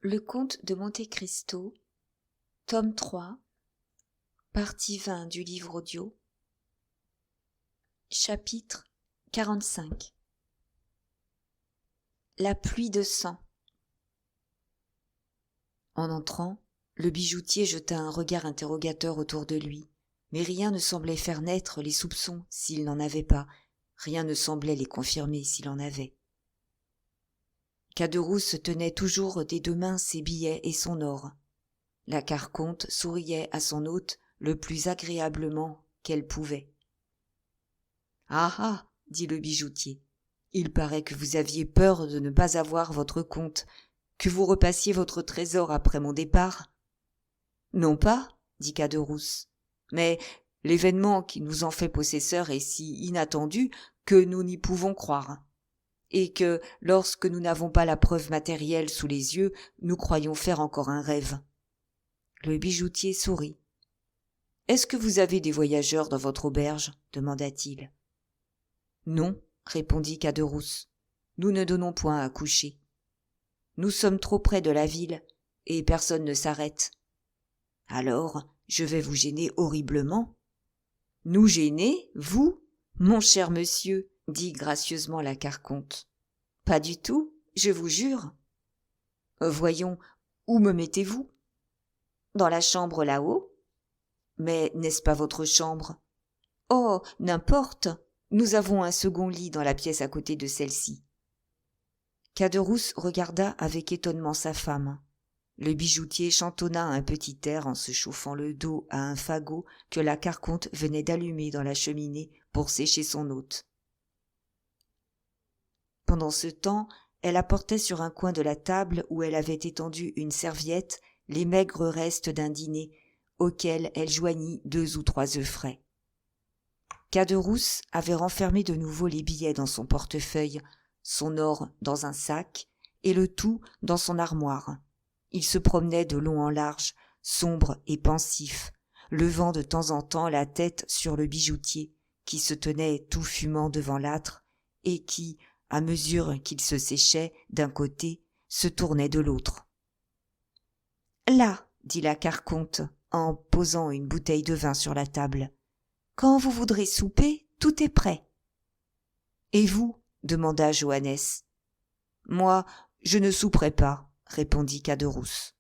Le comte de Monte Cristo, tome 3, partie 20 du livre audio, chapitre 45. La pluie de sang. En entrant, le bijoutier jeta un regard interrogateur autour de lui, mais rien ne semblait faire naître les soupçons s'il n'en avait pas, rien ne semblait les confirmer s'il en avait. Caderousse tenait toujours des deux mains ses billets et son or. La carconte souriait à son hôte le plus agréablement qu'elle pouvait. « Ah ah !» dit le bijoutier, « il paraît que vous aviez peur de ne pas avoir votre compte, que vous repassiez votre trésor après mon départ. »« Non pas, » dit Caderousse, « mais l'événement qui nous en fait possesseur est si inattendu que nous n'y pouvons croire. Et que, lorsque nous n'avons pas la preuve matérielle sous les yeux, nous croyons faire encore un rêve. » Le bijoutier sourit. « Est-ce que vous avez des voyageurs dans votre auberge ? Demanda-t-il. « Non, répondit Caderousse, nous ne donnons point à coucher. Nous sommes trop près de la ville, et personne ne s'arrête. Alors, je vais vous gêner horriblement. »« Nous gêner, vous ? Mon cher monsieur, dit gracieusement la carconte. Pas du tout, je vous jure. Voyons, où me mettez-vous ? Dans la chambre là-haut ? Mais n'est-ce pas votre chambre ? Oh, n'importe, nous avons un second lit dans la pièce à côté de celle-ci. Caderousse regarda avec étonnement sa femme. Le bijoutier chantonna un petit air en se chauffant le dos à un fagot que la carconte venait d'allumer dans la cheminée pour sécher son hôte. Pendant ce temps, elle apportait sur un coin de la table où elle avait étendu une serviette les maigres restes d'un dîner, auquel elle joignit 2 ou 3 œufs frais. Caderousse avait renfermé de nouveau les billets dans son portefeuille, son or dans un sac, et le tout dans son armoire. Il se promenait de long en large, sombre et pensif, levant de temps en temps la tête sur le bijoutier, qui se tenait tout fumant devant l'âtre, et qui, à mesure qu'il se séchait d'un côté, se tournait de l'autre. « Là, dit la carconte, en posant une bouteille de vin sur la table. Quand vous voudrez souper, tout est prêt. »« Et vous ? demanda Johannes. »« Moi, je ne souperai pas, répondit Caderousse. »«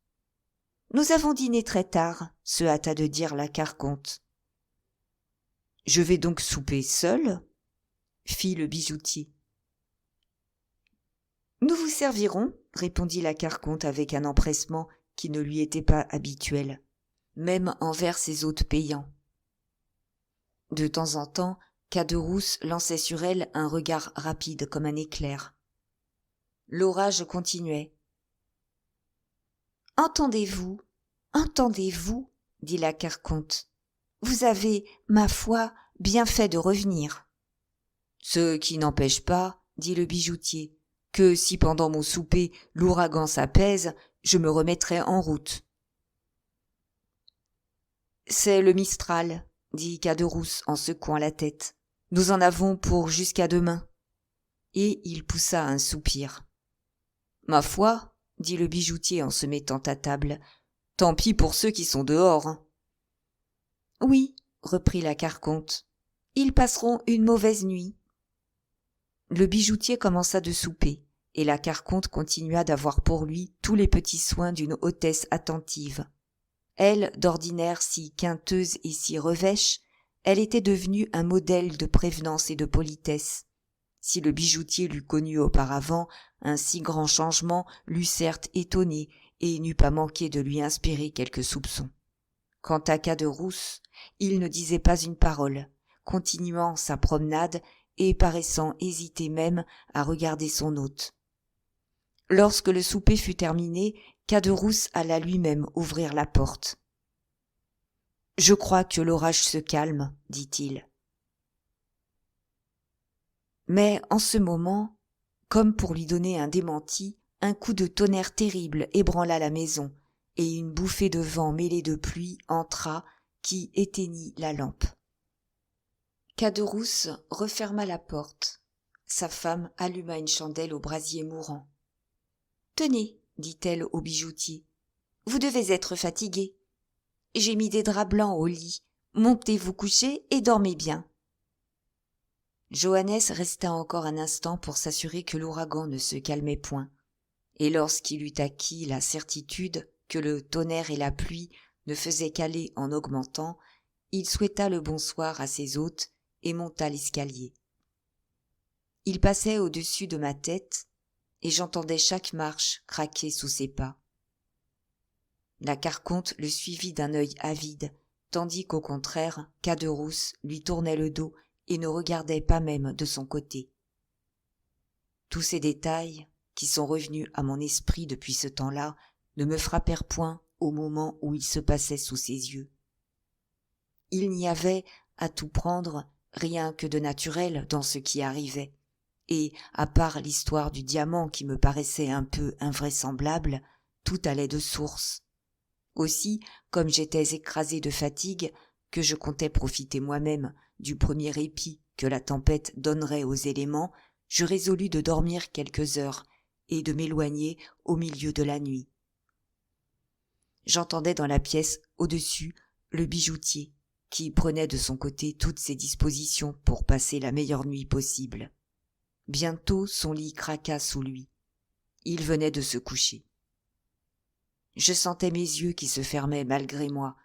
Nous avons dîné très tard, se hâta de dire la carconte. »« Je vais donc souper seul, fit le bijoutier. »« Nous vous servirons, répondit la carconte avec un empressement qui ne lui était pas habituel, même envers ses hôtes payants. De temps en temps, Caderousse lançait sur elle un regard rapide comme un éclair. L'orage continuait. « Entendez-vous, dit la carconte. Vous avez, ma foi, bien fait de revenir. »« Ce qui n'empêche pas, dit le bijoutier, que si pendant mon souper l'ouragan s'apaise, je me remettrai en route. »« C'est le Mistral, dit Caderousse en secouant la tête. Nous en avons pour jusqu'à demain. Et il poussa un soupir. Ma foi, dit le bijoutier en se mettant à table, tant pis pour ceux qui sont dehors. Oui, reprit la carconte, ils passeront une mauvaise nuit. Le bijoutier commença de souper, et la carconte continua d'avoir pour lui tous les petits soins d'une hôtesse attentive. Elle, d'ordinaire si quinteuse et si revêche, elle était devenue un modèle de prévenance et de politesse. Si le bijoutier l'eût connue auparavant, un si grand changement l'eût certes étonné et n'eût pas manqué de lui inspirer quelques soupçons. Quant à Caderousse, il ne disait pas une parole, continuant sa promenade et paraissant hésiter même à regarder son hôte. Lorsque le souper fut terminé, Caderousse alla lui-même ouvrir la porte. « Je crois que l'orage se calme, dit-il. » Mais en ce moment, comme pour lui donner un démenti, un coup de tonnerre terrible ébranla la maison, et une bouffée de vent mêlée de pluie entra, qui éteignit la lampe. Caderousse referma la porte. Sa femme alluma une chandelle au brasier mourant. « Tenez, dit-elle au bijoutier. « Vous devez être fatigué. J'ai mis des draps blancs au lit. Montez vous coucher et dormez bien. » Johannes resta encore un instant pour s'assurer que l'ouragan ne se calmait point, et lorsqu'il eut acquis la certitude que le tonnerre et la pluie ne faisaient qu'aller en augmentant, il souhaita le bonsoir à ses hôtes et monta l'escalier. Il passait au-dessus de ma tête, et j'entendais chaque marche craquer sous ses pas. La carconte le suivit d'un œil avide, tandis qu'au contraire, Caderousse lui tournait le dos et ne regardait pas même de son côté. Tous ces détails, qui sont revenus à mon esprit depuis ce temps-là, ne me frappèrent point au moment où ils se passaient sous ses yeux. Il n'y avait, à tout prendre, rien que de naturel dans ce qui arrivait, et, à part l'histoire du diamant qui me paraissait un peu invraisemblable, tout allait de source. Aussi, comme j'étais écrasé de fatigue, que je comptais profiter moi-même du premier répit que la tempête donnerait aux éléments, je résolus de dormir quelques heures et de m'éloigner au milieu de la nuit. J'entendais dans la pièce au-dessus le bijoutier, qui prenait de son côté toutes ses dispositions pour passer la meilleure nuit possible. Bientôt son lit craqua sous lui. Il venait de se coucher. Je sentais mes yeux qui se fermaient malgré moi,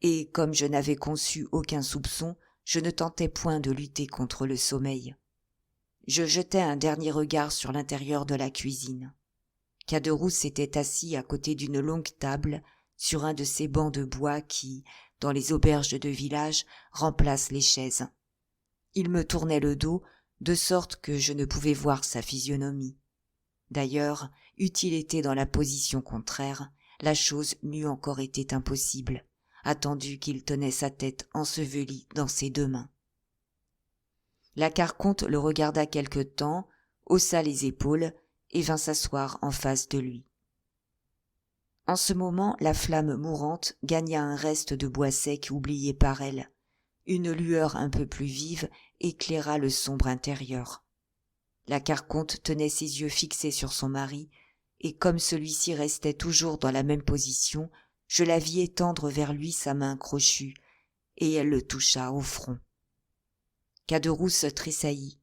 et comme je n'avais conçu aucun soupçon, je ne tentais point de lutter contre le sommeil. Je jetai un dernier regard sur l'intérieur de la cuisine. Caderousse était assis à côté d'une longue table, sur un de ces bancs de bois qui, dans les auberges de village, remplacent les chaises. Il me tournait le dos, de sorte que je ne pouvais voir sa physionomie. D'ailleurs, eût-il été dans la position contraire, la chose m'eût encore été impossible, attendu qu'il tenait sa tête ensevelie dans ses deux mains. La carconte le regarda quelque temps, haussa les épaules et vint s'asseoir en face de lui. En ce moment, la flamme mourante gagna un reste de bois sec oublié par elle. Une lueur un peu plus vive éclaira le sombre intérieur. La carconte tenait ses yeux fixés sur son mari, et comme celui-ci restait toujours dans la même position, je la vis étendre vers lui sa main crochue, et elle le toucha au front. Caderousse tressaillit.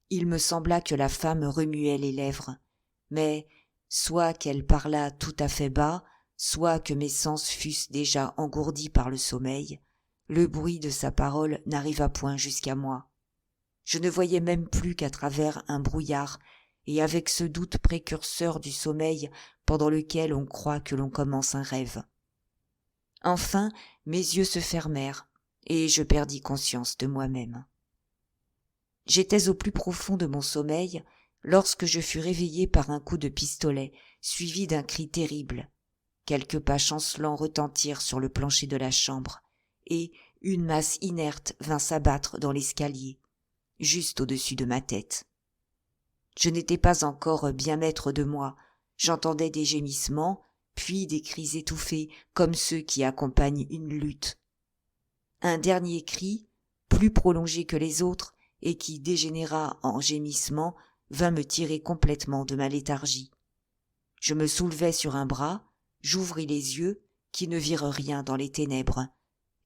Il me sembla que la femme remuait les lèvres, mais soit qu'elle parlât tout à fait bas, soit que mes sens fussent déjà engourdis par le sommeil, le bruit de sa parole n'arriva point jusqu'à moi. Je ne voyais même plus qu'à travers un brouillard, et avec ce doute précurseur du sommeil pendant lequel on croit que l'on commence un rêve. Enfin, mes yeux se fermèrent, et je perdis conscience de moi-même. J'étais au plus profond de mon sommeil lorsque je fus réveillé par un coup de pistolet, suivi d'un cri terrible. Quelques pas chancelants retentirent sur le plancher de la chambre, et une masse inerte vint s'abattre dans l'escalier, juste au-dessus de ma tête. Je n'étais pas encore bien maître de moi, j'entendais des gémissements, puis des cris étouffés comme ceux qui accompagnent une lutte. Un dernier cri, plus prolongé que les autres, et qui dégénéra en gémissement, vint me tirer complètement de ma léthargie. Je me soulevai sur un bras, j'ouvris les yeux, qui ne virent rien dans les ténèbres,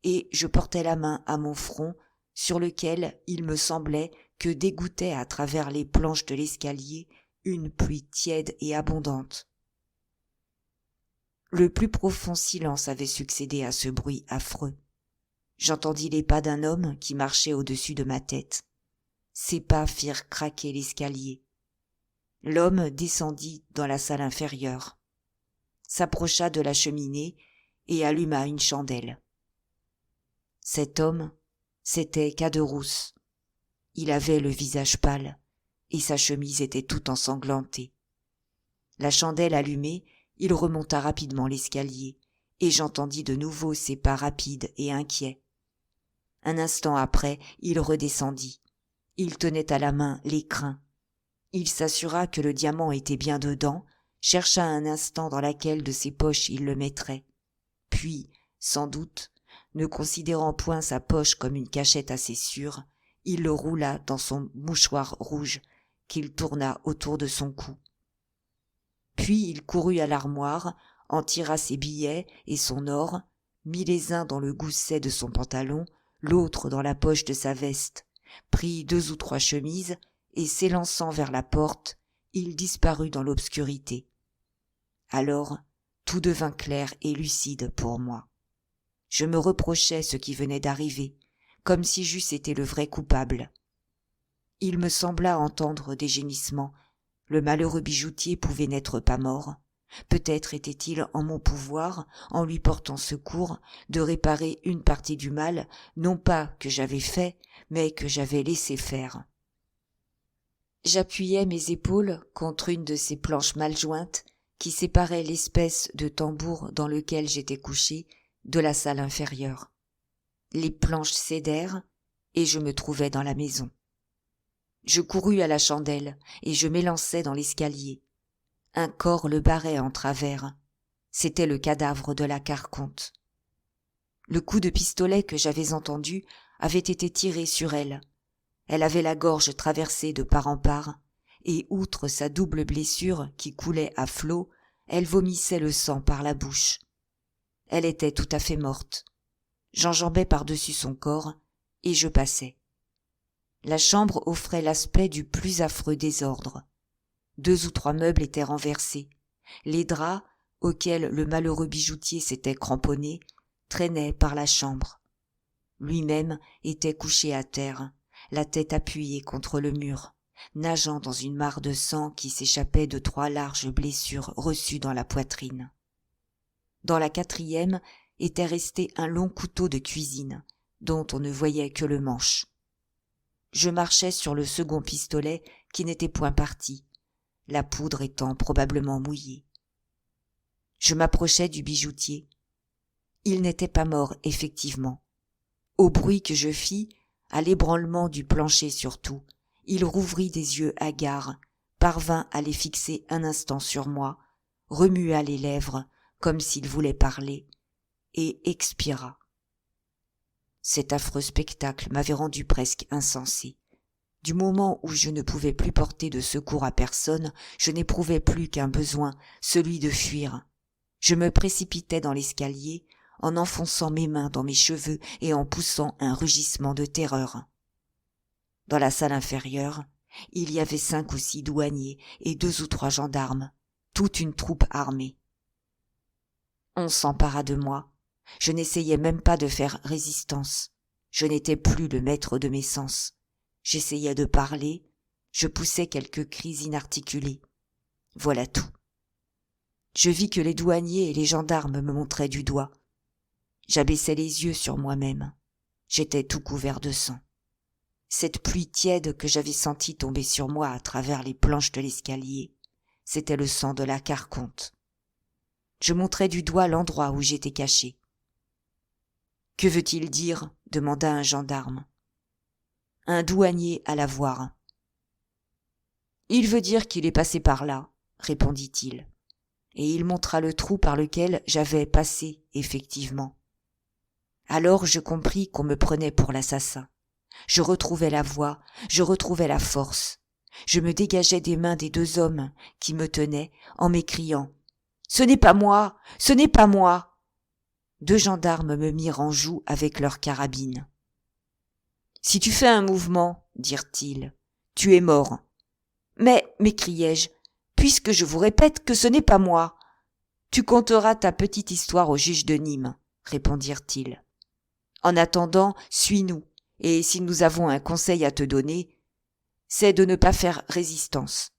et je portai la main à mon front, sur lequel il me semblait que dégouttait à travers les planches de l'escalier une pluie tiède et abondante. Le plus profond silence avait succédé à ce bruit affreux. J'entendis les pas d'un homme qui marchait au-dessus de ma tête. Ses pas firent craquer l'escalier. L'homme descendit dans la salle inférieure, s'approcha de la cheminée et alluma une chandelle. Cet homme, c'était Caderousse. Il avait le visage pâle et sa chemise était toute ensanglantée. La chandelle allumée, il remonta rapidement l'escalier et j'entendis de nouveau ses pas rapides et inquiets. Un instant après, il redescendit. Il tenait à la main l'écrin. Il s'assura que le diamant était bien dedans, chercha un instant dans laquelle de ses poches il le mettrait. Puis, sans doute, ne considérant point sa poche comme une cachette assez sûre, il le roula dans son mouchoir rouge qu'il tourna autour de son cou. Puis il courut à l'armoire, en tira ses billets et son or, mit les uns dans le gousset de son pantalon, l'autre dans la poche de sa veste, prit 2 ou 3 chemises, et s'élançant vers la porte, il disparut dans l'obscurité. Alors, tout devint clair et lucide pour moi. Je me reprochais ce qui venait d'arriver, comme si j'eusse été le vrai coupable. Il me sembla entendre des gémissements. Le malheureux bijoutier pouvait n'être pas mort. Peut-être était-il en mon pouvoir, en lui portant secours, de réparer une partie du mal, non pas que j'avais fait, mais que j'avais laissé faire. J'appuyais mes épaules contre une de ces planches mal jointes qui séparaient l'espèce de tambour dans lequel j'étais couché de la salle inférieure. Les planches cédèrent et je me trouvais dans la maison. Je courus à la chandelle et je m'élançai dans l'escalier. Un corps le barrait en travers. C'était le cadavre de la carconte. Le coup de pistolet que j'avais entendu avait été tiré sur elle. Elle avait la gorge traversée de part en part, et outre sa double blessure qui coulait à flots, elle vomissait le sang par la bouche. Elle était tout à fait morte. J'enjambais par-dessus son corps, et je passais. La chambre offrait l'aspect du plus affreux désordre. 2 ou 3 meubles étaient renversés. Les draps, auxquels le malheureux bijoutier s'était cramponné, traînaient par la chambre. Lui-même était couché à terre, la tête appuyée contre le mur, nageant dans une mare de sang qui s'échappait de 3 larges blessures reçues dans la poitrine. Dans la 4e était resté un long couteau de cuisine, dont on ne voyait que le manche. Je marchais sur le second pistolet qui n'était point parti, la poudre étant probablement mouillée. Je m'approchais du bijoutier. Il n'était pas mort, effectivement. Au bruit que je fis, à l'ébranlement du plancher surtout, il rouvrit des yeux hagards, parvint à les fixer un instant sur moi, remua les lèvres comme s'il voulait parler, et expira. Cet affreux spectacle m'avait rendu presque insensé. Du moment où je ne pouvais plus porter de secours à personne, je n'éprouvais plus qu'un besoin, celui de fuir. Je me précipitais dans l'escalier, en enfonçant mes mains dans mes cheveux et en poussant un rugissement de terreur. Dans la salle inférieure, il y avait 5 ou 6 douaniers et 2 ou 3 gendarmes, toute une troupe armée. On s'empara de moi. Je n'essayais même pas de faire résistance. Je n'étais plus le maître de mes sens. J'essayais de parler, je poussais quelques cris inarticulés. Voilà tout. Je vis que les douaniers et les gendarmes me montraient du doigt. J'abaissais les yeux sur moi-même. J'étais tout couvert de sang. Cette pluie tiède que j'avais sentie tomber sur moi à travers les planches de l'escalier, c'était le sang de la carconte. Je montrai du doigt l'endroit où j'étais caché. « Que veut-il dire ?» demanda un gendarme. Un douanier alla voir. « Il veut dire qu'il est passé par là, » répondit-il. Et il montra le trou par lequel j'avais passé, effectivement. Alors je compris qu'on me prenait pour l'assassin. Je retrouvais la voix, je retrouvais la force. Je me dégageais des mains des 2 hommes qui me tenaient en m'écriant « Ce n'est pas moi, ce n'est pas moi !» 2 gendarmes me mirent en joue avec leurs carabines. « Si tu fais un mouvement, dirent-ils, tu es mort. »« Mais, m'écriai-je, puisque je vous répète que ce n'est pas moi. »« Tu conteras ta petite histoire au juge de Nîmes, » répondirent-ils. « En attendant, suis-nous, et si nous avons un conseil à te donner, c'est de ne pas faire résistance. »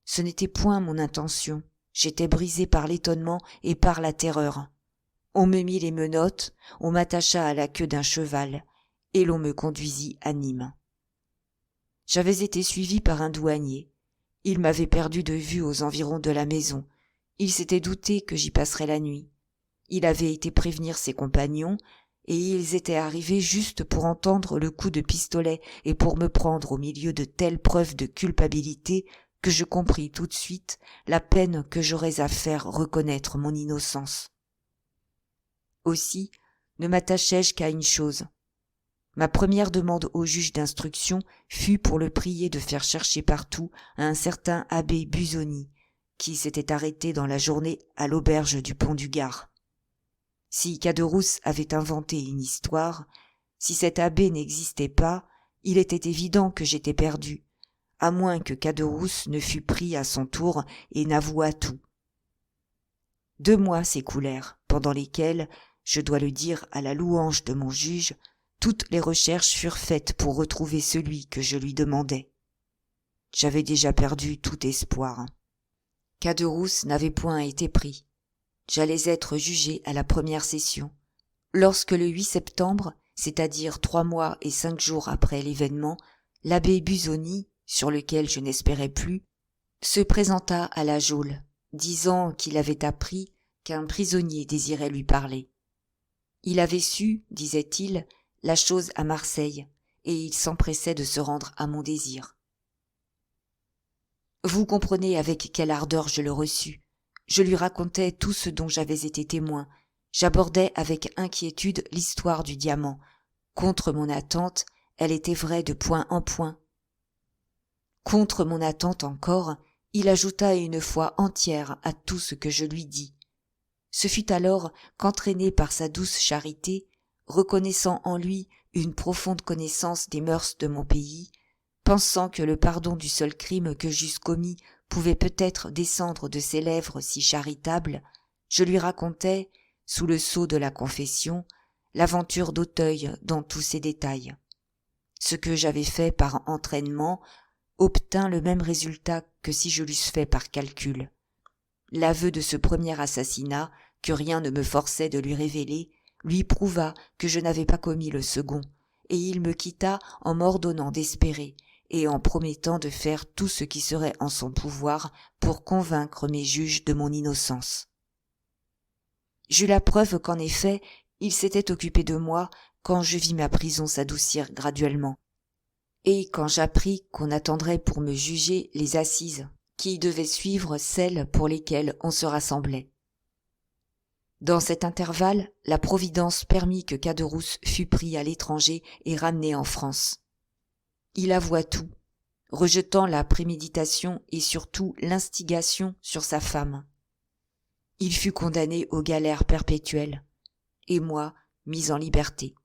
Ce n'était point mon intention. J'étais brisé par l'étonnement et par la terreur. On me mit les menottes, on m'attacha à la queue d'un cheval, et l'on me conduisit à Nîmes. J'avais été suivi par un douanier. Il m'avait perdu de vue aux environs de la maison. Il s'était douté que j'y passerais la nuit. Il avait été prévenir ses compagnons, et ils étaient arrivés juste pour entendre le coup de pistolet et pour me prendre au milieu de telles preuves de culpabilité que je compris tout de suite la peine que j'aurais à faire reconnaître mon innocence. Aussi, ne m'attachai-je qu'à une chose. Ma première demande au juge d'instruction fut pour le prier de faire chercher partout un certain abbé Busoni, qui s'était arrêté dans la journée à l'auberge du Pont du Gard. Si Caderousse avait inventé une histoire, si cet abbé n'existait pas, il était évident que j'étais perdu, à moins que Caderousse ne fût pris à son tour et n'avouât tout. 2 mois s'écoulèrent, pendant lesquels, je dois le dire à la louange de mon juge, toutes les recherches furent faites pour retrouver celui que je lui demandais. J'avais déjà perdu tout espoir. Caderousse n'avait point été pris. J'allais être jugé à la première session. Lorsque le 8 septembre, c'est-à-dire 3 mois et 5 jours après l'événement, l'abbé Busoni, sur lequel je n'espérais plus, se présenta à la geôle, disant qu'il avait appris qu'un prisonnier désirait lui parler. Il avait su, disait-il, la chose à Marseille, et il s'empressait de se rendre à mon désir. Vous comprenez avec quelle ardeur je le reçus. Je lui racontais tout ce dont j'avais été témoin. J'abordais avec inquiétude l'histoire du diamant. Contre mon attente, elle était vraie de point en point. Contre mon attente encore, il ajouta une foi entière à tout ce que je lui dis. Ce fut alors qu'entraîné par sa douce charité, reconnaissant en lui une profonde connaissance des mœurs de mon pays, pensant que le pardon du seul crime que j'eusse commis pouvait peut-être descendre de ses lèvres si charitables, je lui racontai, sous le sceau de la confession, l'aventure d'Auteuil dans tous ses détails. Ce que j'avais fait par entraînement obtint le même résultat que si je l'eusse fait par calcul. L'aveu de ce premier assassinat, que rien ne me forçait de lui révéler, lui prouva que je n'avais pas commis le second, et il me quitta en m'ordonnant d'espérer et en promettant de faire tout ce qui serait en son pouvoir pour convaincre mes juges de mon innocence. J'eus la preuve qu'en effet, il s'était occupé de moi quand je vis ma prison s'adoucir graduellement, et quand j'appris qu'on attendrait pour me juger les assises qui devaient suivre celles pour lesquelles on se rassemblait. Dans cet intervalle, la Providence permit que Caderousse fût pris à l'étranger et ramené en France. Il avoua tout, rejetant la préméditation et surtout l'instigation sur sa femme. Il fut condamné aux galères perpétuelles, et moi mis en liberté.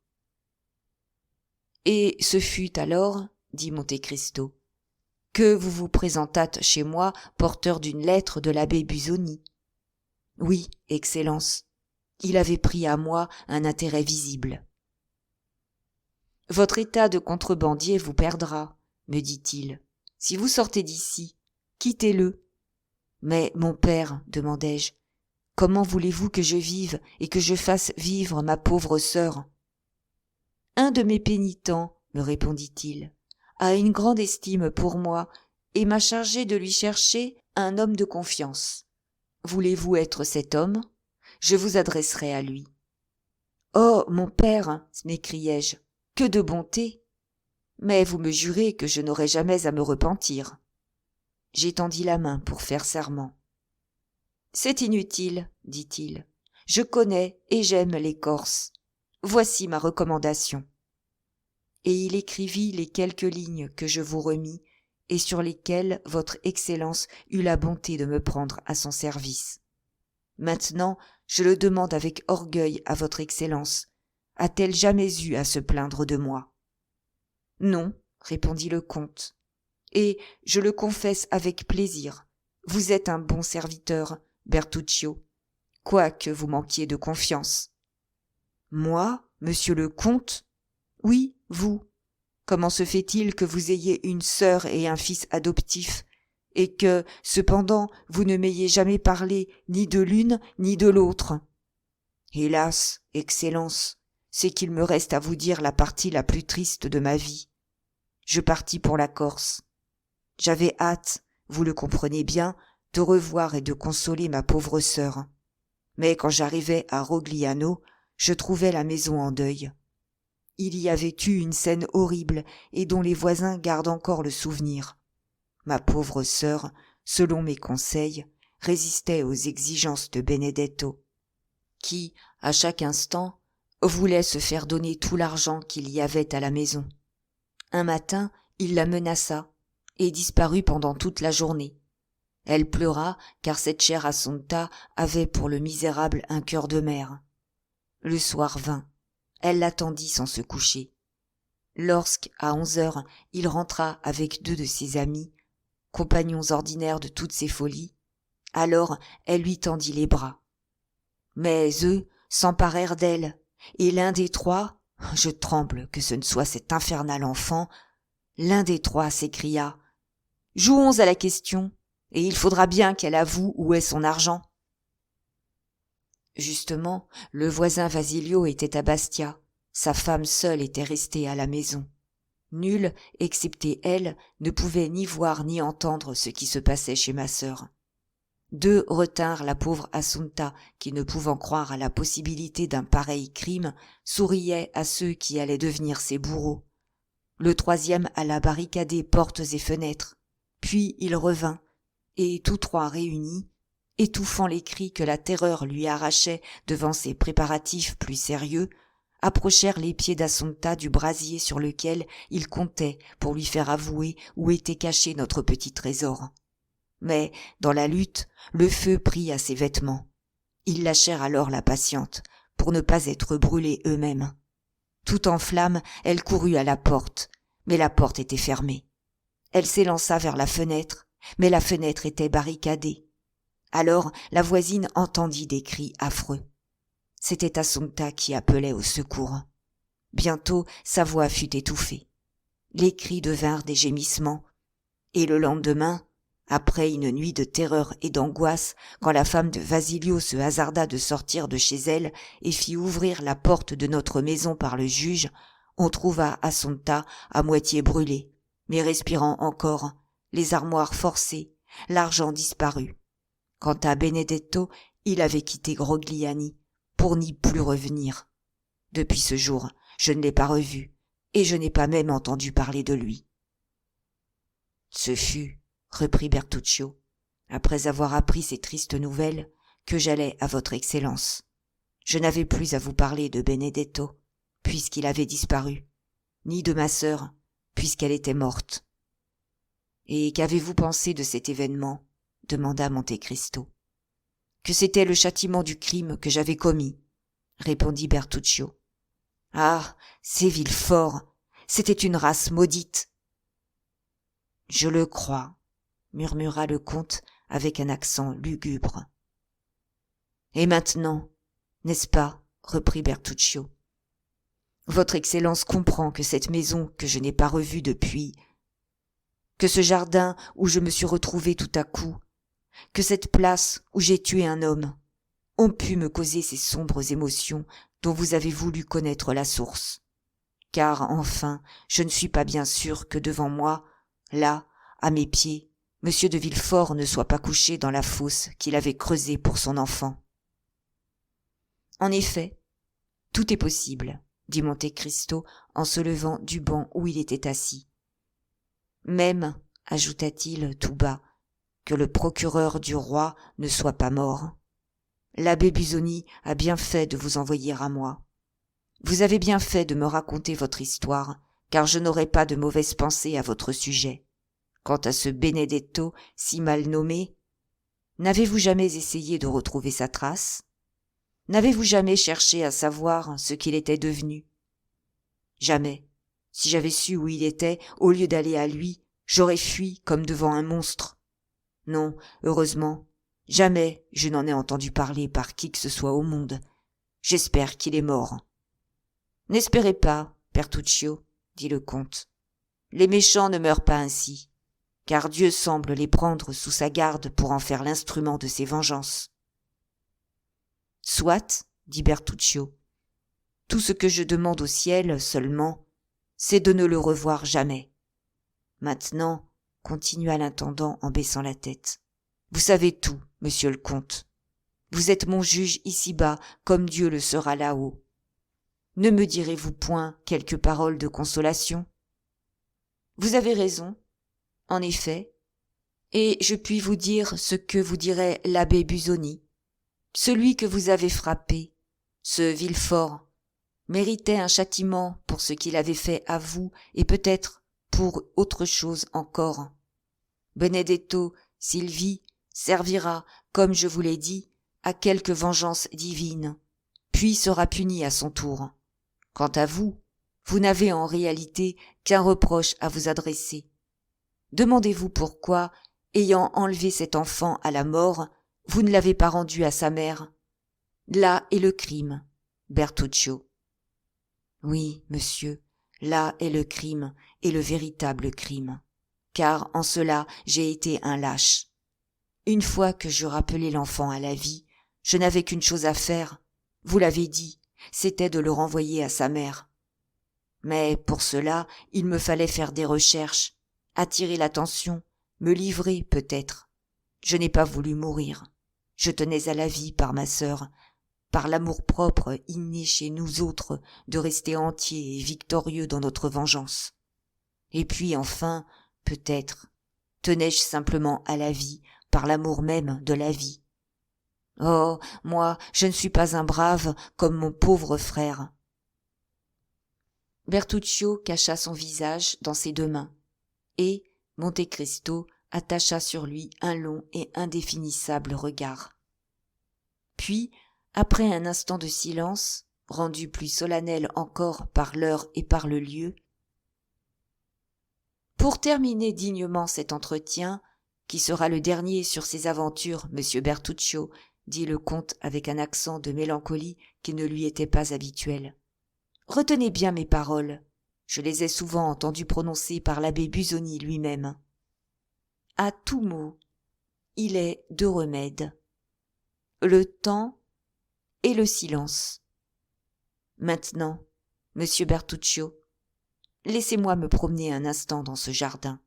Et ce fut alors, dit Monte Cristo, que vous vous présentâtes chez moi porteur d'une lettre de l'abbé Busoni. Oui, Excellence, il avait pris à moi un intérêt visible. Votre état de contrebandier vous perdra, me dit-il. Si vous sortez d'ici, quittez-le. Mais, mon père, demandai-je, comment voulez-vous que je vive et que je fasse vivre ma pauvre sœur? Un de mes pénitents, me répondit-il, a une grande estime pour moi et m'a chargé de lui chercher un homme de confiance. Voulez-vous être cet homme? Je vous adresserai à lui. Oh, mon père, m'écriai-je, que de bonté! Mais vous me jurez que je n'aurai jamais à me repentir. J'étendis la main pour faire serment. C'est inutile, dit-il. Je connais et j'aime les Corses. Voici ma recommandation. Et il écrivit les quelques lignes que je vous remis et sur lesquelles votre Excellence eut la bonté de me prendre à son service. Maintenant, je le demande avec orgueil à votre Excellence. A-t-elle jamais eu à se plaindre de moi? Non, répondit le comte. Et, je le confesse avec plaisir, vous êtes un bon serviteur, Bertuccio, quoique vous manquiez de confiance. Moi, monsieur le comte? Oui, vous. Comment se fait-il que vous ayez une sœur et un fils adoptifs, et que, cependant, vous ne m'ayez jamais parlé ni de l'une ni de l'autre? Hélas, Excellence, c'est qu'il me reste à vous dire la partie la plus triste de ma vie. Je partis pour la Corse. J'avais hâte, vous le comprenez bien, de revoir et de consoler ma pauvre sœur. Mais quand j'arrivai à Rogliano, je trouvai la maison en deuil. Il y avait eu une scène horrible et dont les voisins gardent encore le souvenir. Ma pauvre sœur, selon mes conseils, résistait aux exigences de Benedetto, qui, à chaque instant, voulait se faire donner tout l'argent qu'il y avait à la maison. Un matin, il la menaça et disparut pendant toute la journée. Elle pleura, car cette chère Assunta avait pour le misérable un cœur de mère. Le soir vint. Elle l'attendit sans se coucher. Lorsque, à 11 heures, il rentra avec 2 de ses amis, compagnons ordinaires de toutes ses folies, alors elle lui tendit les bras. Mais eux s'emparèrent d'elle, et l'un des 3, je tremble que ce ne soit cet infernal enfant, l'un des 3 s'écria « Jouons à la question, et il faudra bien qu'elle avoue où est son argent. » Justement, le voisin Vasilio était à Bastia, sa femme seule était restée à la maison. Nul, excepté elle, ne pouvait ni voir ni entendre ce qui se passait chez ma sœur. 2 retinrent la pauvre Assunta, qui, ne pouvant croire à la possibilité d'un pareil crime, souriait à ceux qui allaient devenir ses bourreaux. Le 3e alla barricader portes et fenêtres. Puis il revint, et tous 3 réunis, étouffant les cris que la terreur lui arrachait devant ces préparatifs plus sérieux, approchèrent les pieds d'Assunta du brasier sur lequel ils comptaient pour lui faire avouer où était caché notre petit trésor. Mais, dans la lutte, le feu prit à ses vêtements. Ils lâchèrent alors la patiente, pour ne pas être brûlés eux-mêmes. Tout en flammes, elle courut à la porte, mais la porte était fermée. Elle s'élança vers la fenêtre, mais la fenêtre était barricadée. Alors la voisine entendit des cris affreux. C'était Assunta qui appelait au secours. Bientôt sa voix fut étouffée. Les cris devinrent des gémissements, et le lendemain, après une nuit de terreur et d'angoisse, quand la femme de Vasilio se hasarda de sortir de chez elle et fit ouvrir la porte de notre maison par le juge, on trouva Assunta à moitié brûlée, mais respirant encore, les armoires forcées, l'argent disparu. Quant à Benedetto, il avait quitté Grogliani pour n'y plus revenir. Depuis ce jour, je ne l'ai pas revu, et je n'ai pas même entendu parler de lui. Ce fut, reprit Bertuccio, après avoir appris ces tristes nouvelles, que j'allai à votre Excellence. Je n'avais plus à vous parler de Benedetto, puisqu'il avait disparu, ni de ma sœur, puisqu'elle était morte. Et qu'avez-vous pensé de cet événement? Demanda Monte Cristo. Que c'était le châtiment du crime que j'avais commis, répondit Bertuccio. Ah, ces Villefort, c'était une race maudite. Je le crois, murmura le comte avec un accent lugubre. Et maintenant, n'est-ce pas, reprit Bertuccio, votre Excellence comprend que cette maison que je n'ai pas revue depuis, que ce jardin où je me suis retrouvé tout à coup, que cette place où j'ai tué un homme, ont pu me causer ces sombres émotions dont vous avez voulu connaître la source. Car, enfin, je ne suis pas bien sûr que devant moi, là, à mes pieds, M. de Villefort ne soit pas couché dans la fosse qu'il avait creusée pour son enfant. En effet, tout est possible, dit Monte Cristo en se levant du banc où il était assis. Même, ajouta-t-il tout bas, que le procureur du roi ne soit pas mort. L'abbé Busoni a bien fait de vous envoyer à moi. Vous avez bien fait de me raconter votre histoire, car je n'aurai pas de mauvaises pensées à votre sujet. Quant à ce Benedetto si mal nommé, n'avez-vous jamais essayé de retrouver sa trace? N'avez-vous jamais cherché à savoir ce qu'il était devenu? Jamais. Si j'avais su où il était, au lieu d'aller à lui, j'aurais fui comme devant un monstre. Non, heureusement, jamais je n'en ai entendu parler par qui que ce soit au monde. J'espère qu'il est mort. N'espérez pas, Bertuccio, dit le comte. Les méchants ne meurent pas ainsi, car Dieu semble les prendre sous sa garde pour en faire l'instrument de ses vengeances. Soit, dit Bertuccio. Tout ce que je demande au ciel seulement, c'est de ne le revoir jamais. Maintenant, continua l'intendant en baissant la tête, vous savez tout, monsieur le comte. Vous êtes mon juge ici-bas comme Dieu le sera là-haut. Ne me direz-vous point quelques paroles de consolation? Vous avez raison, en effet, et je puis vous dire ce que vous dirait l'abbé Busoni. Celui que vous avez frappé, ce Villefort, méritait un châtiment pour ce qu'il avait fait à vous et peut-être pour autre chose encore. Benedetto, s'il vit, servira, comme je vous l'ai dit, à quelque vengeance divine, puis sera puni à son tour. Quant à vous, vous n'avez en réalité qu'un reproche à vous adresser. Demandez-vous pourquoi, ayant enlevé cet enfant à la mort, vous ne l'avez pas rendu à sa mère. Là est le crime, Bertuccio. Oui, monsieur, là est le crime, et le véritable crime, car en cela j'ai été un lâche. Une fois que j'eus rappelé l'enfant à la vie, je n'avais qu'une chose à faire, vous l'avez dit, c'était de le renvoyer à sa mère. Mais pour cela, il me fallait faire des recherches, attirer l'attention, me livrer peut-être. Je n'ai pas voulu mourir. Je tenais à la vie par ma sœur, par l'amour-propre inné chez nous autres de rester entiers et victorieux dans notre vengeance. Et puis enfin, peut-être, tenais-je simplement à la vie par l'amour même de la vie. Oh, moi, je ne suis pas un brave comme mon pauvre frère. Bertuccio cacha son visage dans ses 2 mains, et Monte Cristo attacha sur lui un long et indéfinissable regard. Puis, après un instant de silence, rendu plus solennel encore par l'heure et par le lieu, « Pour terminer dignement cet entretien, qui sera le dernier sur ces aventures, monsieur Bertuccio, dit le comte avec un accent de mélancolie qui ne lui était pas habituel. Retenez bien mes paroles, je les ai souvent entendues prononcer par l'abbé Busoni lui-même. À tout mot, il est 2 remèdes, le temps et le silence. Maintenant, monsieur Bertuccio, laissez-moi me promener un instant dans ce jardin.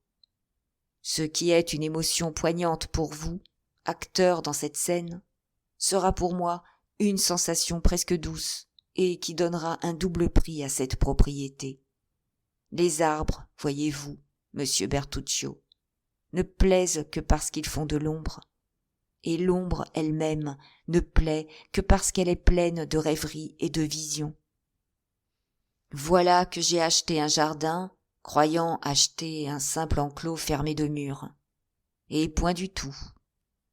Ce qui est une émotion poignante pour vous, acteur dans cette scène, sera pour moi une sensation presque douce et qui donnera un double prix à cette propriété. Les arbres, voyez-vous, monsieur Bertuccio, ne plaisent que parce qu'ils font de l'ombre, et l'ombre elle-même ne plaît que parce qu'elle est pleine de rêveries et de visions. Voilà que j'ai acheté un jardin, croyant acheter un simple enclos fermé de murs. Et point du tout.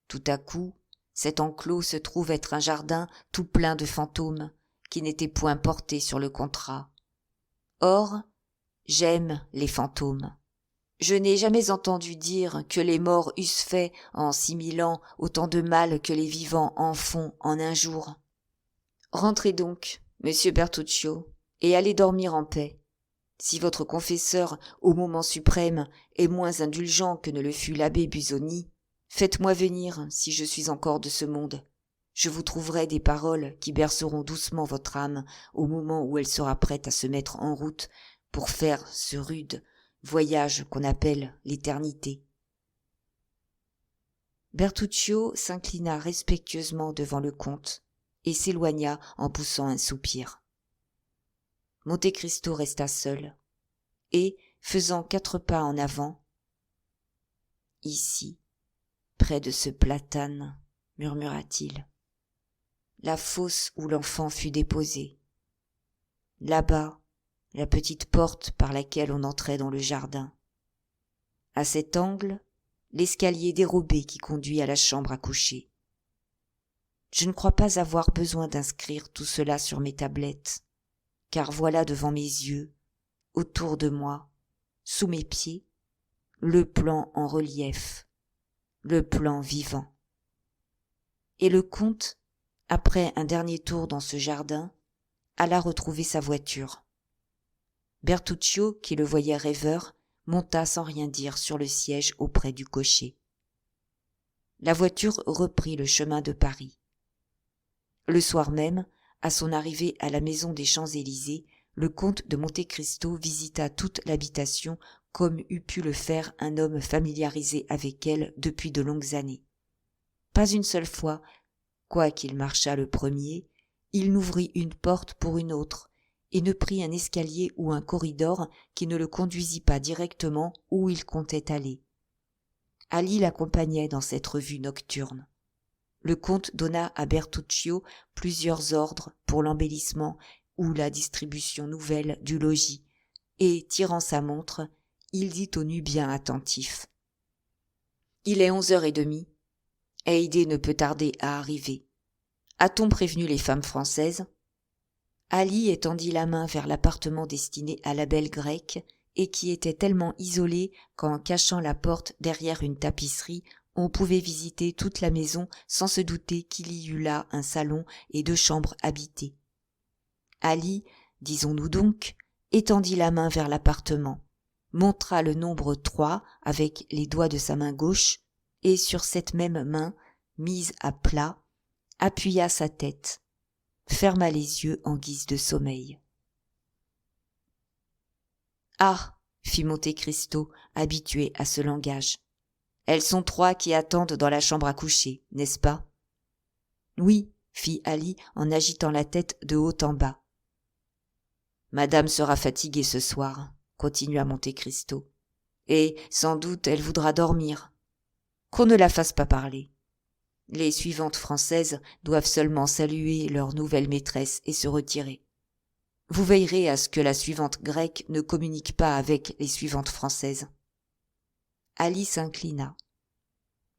Tout à coup, cet enclos se trouve être un jardin tout plein de fantômes, qui n'étaient point portés sur le contrat. Or, j'aime les fantômes. Je n'ai jamais entendu dire que les morts eussent fait en 6000 ans autant de mal que les vivants en font en un jour. Rentrez donc, monsieur Bertuccio, et allez dormir en paix. Si votre confesseur, au moment suprême, est moins indulgent que ne le fut l'abbé Busoni, faites-moi venir, si je suis encore de ce monde. Je vous trouverai des paroles qui berceront doucement votre âme au moment où elle sera prête à se mettre en route pour faire ce rude voyage qu'on appelle l'éternité. Bertuccio s'inclina respectueusement devant le comte et s'éloigna en poussant un soupir. Monte Cristo resta seul, et, faisant 4 pas en avant, « Ici, près de ce platane, murmura-t-il, la fosse où l'enfant fut déposé. Là-bas, la petite porte par laquelle on entrait dans le jardin. À cet angle, l'escalier dérobé qui conduit à la chambre à coucher. Je ne crois pas avoir besoin d'inscrire tout cela sur mes tablettes, car voilà devant mes yeux, autour de moi, sous mes pieds, le plan en relief, le plan vivant. Et le comte, après un dernier tour dans ce jardin, alla retrouver sa voiture. Bertuccio, qui le voyait rêveur, monta sans rien dire sur le siège auprès du cocher. La voiture reprit le chemin de Paris. Le soir même, à son arrivée à la maison des Champs-Élysées, le comte de Monte Cristo visita toute l'habitation comme eût pu le faire un homme familiarisé avec elle depuis de longues années. Pas une seule fois, quoiqu'il marchât le premier, il n'ouvrit une porte pour une autre, et ne prit un escalier ou un corridor qui ne le conduisit pas directement où il comptait aller. Ali l'accompagnait dans cette revue nocturne. Le comte donna à Bertuccio plusieurs ordres pour l'embellissement ou la distribution nouvelle du logis, et, tirant sa montre, il dit au Nubien attentif : « Il est 11h30. Haydée ne peut tarder à arriver. A-t-on prévenu les femmes françaises ?» Ali étendit la main vers l'appartement destiné à la belle grecque et qui était tellement isolé qu'en cachant la porte derrière une tapisserie, on pouvait visiter toute la maison sans se douter qu'il y eût là un salon et 2 chambres habitées. Ali, disons-nous donc, étendit la main vers l'appartement, montra le nombre 3 avec les doigts de sa main gauche, et sur cette même main, mise à plat, appuya sa tête, ferma les yeux en guise de sommeil. « Ah !» fit Monte Cristo, habitué à ce langage. « Elles sont 3 qui attendent dans la chambre à coucher, n'est-ce pas ?»« Oui, » fit Ali en agitant la tête de haut en bas. « Madame sera fatiguée ce soir, » continua Monte Cristo, « et sans doute elle voudra dormir. Qu'on ne la fasse pas parler. Les suivantes françaises doivent seulement saluer leur nouvelle maîtresse et se retirer. Vous veillerez à ce que la suivante grecque ne communique pas avec les suivantes françaises. » Ali s'inclina.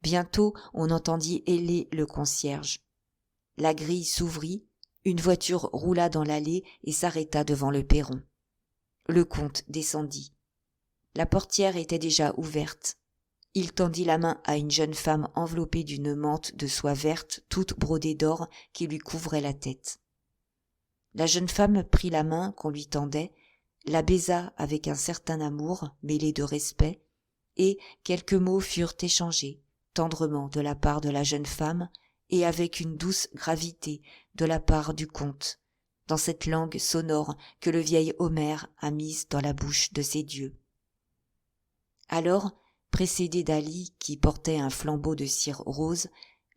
Bientôt on entendit héler le concierge. La grille s'ouvrit, une voiture roula dans l'allée et s'arrêta devant le perron. Le comte descendit. La portière était déjà ouverte. Il tendit la main à une jeune femme enveloppée d'une mante de soie verte toute brodée d'or qui lui couvrait la tête. La jeune femme prit la main qu'on lui tendait, la baisa avec un certain amour mêlé de respect, et quelques mots furent échangés tendrement de la part de la jeune femme et avec une douce gravité de la part du comte, dans cette langue sonore que le vieil Homère a mise dans la bouche de ses dieux. Alors, précédée d'Ali qui portait un flambeau de cire rose,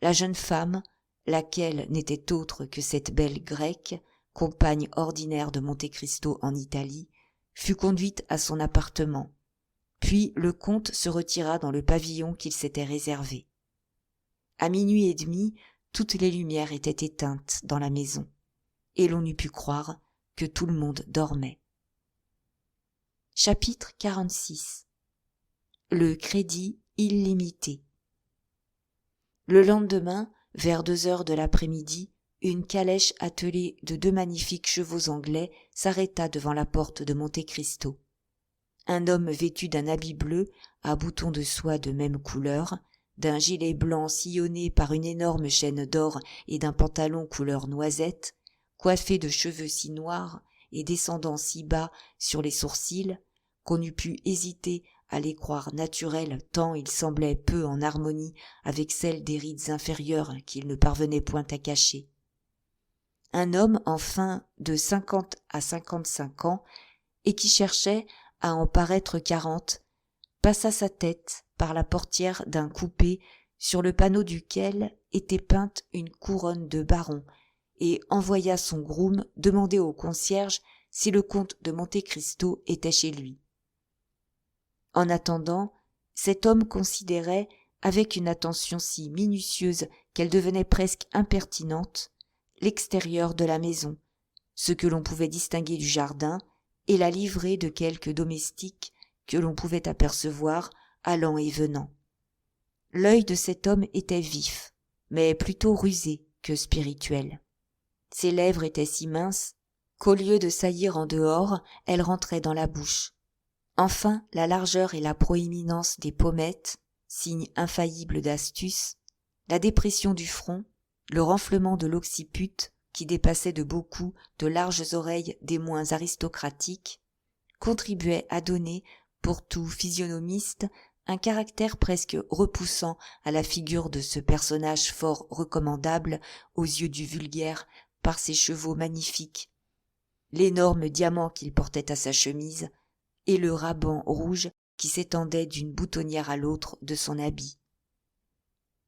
la jeune femme, laquelle n'était autre que cette belle grecque, compagne ordinaire de Monte Cristo en Italie, fut conduite à son appartement. Puis le comte se retira dans le pavillon qu'il s'était réservé. À 00h30, toutes les lumières étaient éteintes dans la maison, et l'on eût pu croire que tout le monde dormait. Chapitre 46. Le crédit illimité. Le lendemain, vers 2h de l'après-midi, une calèche attelée de 2 magnifiques chevaux anglais s'arrêta devant la porte de Monte Cristo. Un homme vêtu d'un habit bleu, à boutons de soie de même couleur, d'un gilet blanc sillonné par une énorme chaîne d'or et d'un pantalon couleur noisette, coiffé de cheveux si noirs et descendant si bas sur les sourcils, qu'on eût pu hésiter à les croire naturels tant ils semblaient peu en harmonie avec celles des rides inférieures qu'il ne parvenait point à cacher. Un homme, enfin, de 50 à 55 ans, et qui cherchait à en paraître 40, passa sa tête par la portière d'un coupé sur le panneau duquel était peinte une couronne de baron, et envoya son groom demander au concierge si le comte de Monte Cristo était chez lui. En attendant, cet homme considérait, avec une attention si minutieuse qu'elle devenait presque impertinente, l'extérieur de la maison, ce que l'on pouvait distinguer du jardin, et la livrée de quelques domestiques que l'on pouvait apercevoir allant et venant. L'œil de cet homme était vif, mais plutôt rusé que spirituel. Ses lèvres étaient si minces qu'au lieu de saillir en dehors, elles rentraient dans la bouche. Enfin, la largeur et la proéminence des pommettes, signe infaillible d'astuce, la dépression du front, le renflement de l'occiput qui dépassait de beaucoup de larges oreilles des moins aristocratiques, contribuaient à donner, pour tout physionomiste, un caractère presque repoussant à la figure de ce personnage fort recommandable aux yeux du vulgaire par ses chevaux magnifiques, l'énorme diamant qu'il portait à sa chemise et le raban rouge qui s'étendait d'une boutonnière à l'autre de son habit.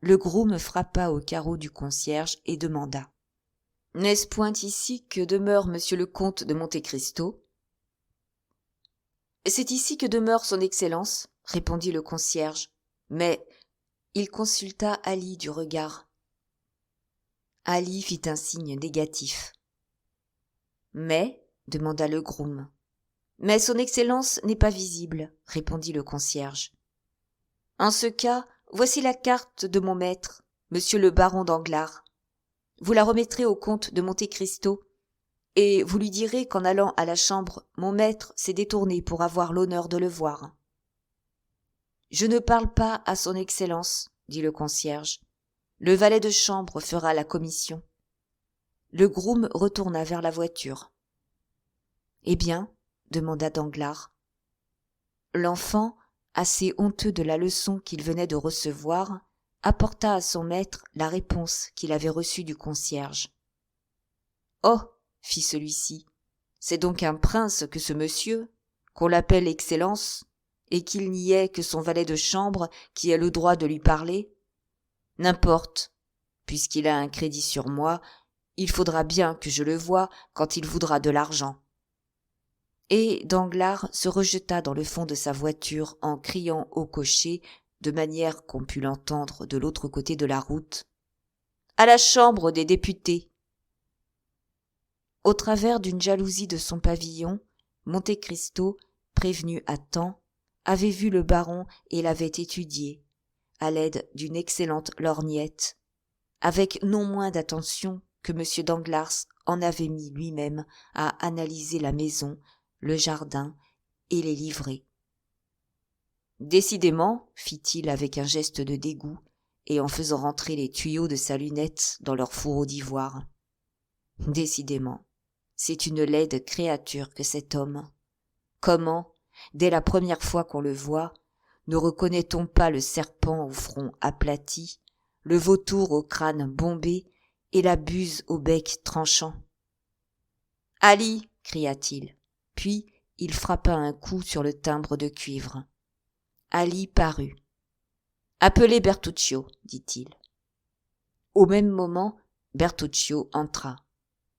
Le groom frappa au carreau du concierge et demanda : « N'est-ce point ici que demeure monsieur le comte de Monte Cristo ? » « C'est ici que demeure son excellence, » répondit le concierge, mais il consulta Ali du regard. Ali fit un signe négatif. « Mais, » demanda le groom. « Mais son excellence n'est pas visible, » répondit le concierge. « En ce cas, voici la carte de mon maître, monsieur le baron Danglars. Vous la remettrez au comte de Monte Cristo, et vous lui direz qu'en allant à la chambre, mon maître s'est détourné pour avoir l'honneur de le voir. »« Je ne parle pas à son Excellence, » dit le concierge. « Le valet de chambre fera la commission. » Le groom retourna vers la voiture. « Eh bien ?» demanda Danglars. L'enfant, assez honteux de la leçon qu'il venait de recevoir, apporta à son maître la réponse qu'il avait reçue du concierge. « Oh !» fit celui-ci, « c'est donc un prince que ce monsieur, qu'on l'appelle Excellence, et qu'il n'y ait que son valet de chambre qui ait le droit de lui parler ? N'importe, puisqu'il a un crédit sur moi, il faudra bien que je le voie quand il voudra de l'argent. » Et Danglars se rejeta dans le fond de sa voiture en criant au cocher, de manière qu'on pût l'entendre de l'autre côté de la route, « À la chambre des députés !» Au travers d'une jalousie de son pavillon, Monte Cristo, prévenu à temps, avait vu le baron et l'avait étudié, à l'aide d'une excellente lorgnette, avec non moins d'attention que M. Danglars en avait mis lui-même à analyser la maison, le jardin et les livrées. « Décidément, fit-il avec un geste de dégoût, et en faisant rentrer les tuyaux de sa lunette dans leur fourreau d'ivoire. « Décidément, c'est une laide créature que cet homme. Comment, dès la première fois qu'on le voit, ne reconnaît-on pas le serpent au front aplati, le vautour au crâne bombé et la buse au bec tranchant ? »« Ali !» cria-t-il, puis il frappa un coup sur le timbre de cuivre. Ali parut. « Appelez Bertuccio, dit-il. » Au même moment, Bertuccio entra.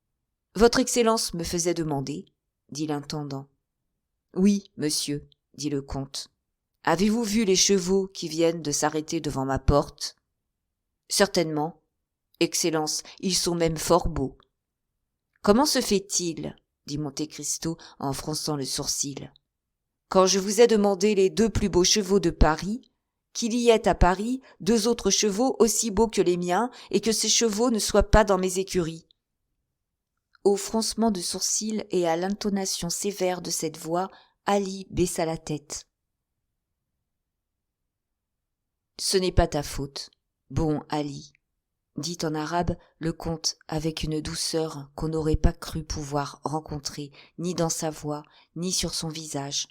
« Votre Excellence me faisait demander, » dit l'intendant. « Oui, monsieur, » dit le comte. « Avez-vous vu les chevaux qui viennent de s'arrêter devant ma porte ? » ?»« Certainement. Excellence, ils sont même fort beaux. »« Comment se fait-il, » dit Monte Cristo en fronçant le sourcil, « quand je vous ai demandé les 2 plus beaux chevaux de Paris, qu'il y ait à Paris 2 autres chevaux aussi beaux que les miens et que ces chevaux ne soient pas dans mes écuries ?» Au froncement de sourcils et à l'intonation sévère de cette voix, Ali baissa la tête. « Ce n'est pas ta faute, bon Ali, » dit en arabe le comte avec une douceur qu'on n'aurait pas cru pouvoir rencontrer ni dans sa voix, ni sur son visage.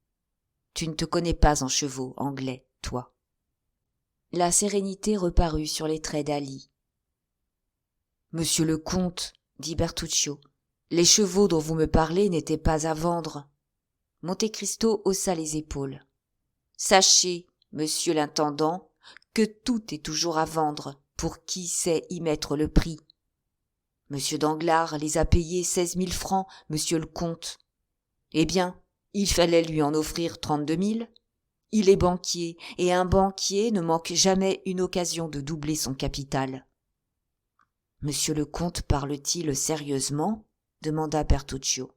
« Tu ne te connais pas en chevaux anglais, toi. » La sérénité reparut sur les traits d'Ali. « Monsieur le comte, » dit Bertuccio, « les chevaux dont vous me parlez n'étaient pas à vendre. » Monte Cristo haussa les épaules. « Sachez, monsieur l'intendant, que tout est toujours à vendre pour qui sait y mettre le prix. Monsieur Danglars les a payés 16 000 francs, monsieur le comte. Eh bien, il fallait lui en offrir 32 000. Il est banquier, et un banquier ne manque jamais une occasion de doubler son capital. » « Monsieur le comte parle-t-il sérieusement ?» demanda Bertuccio.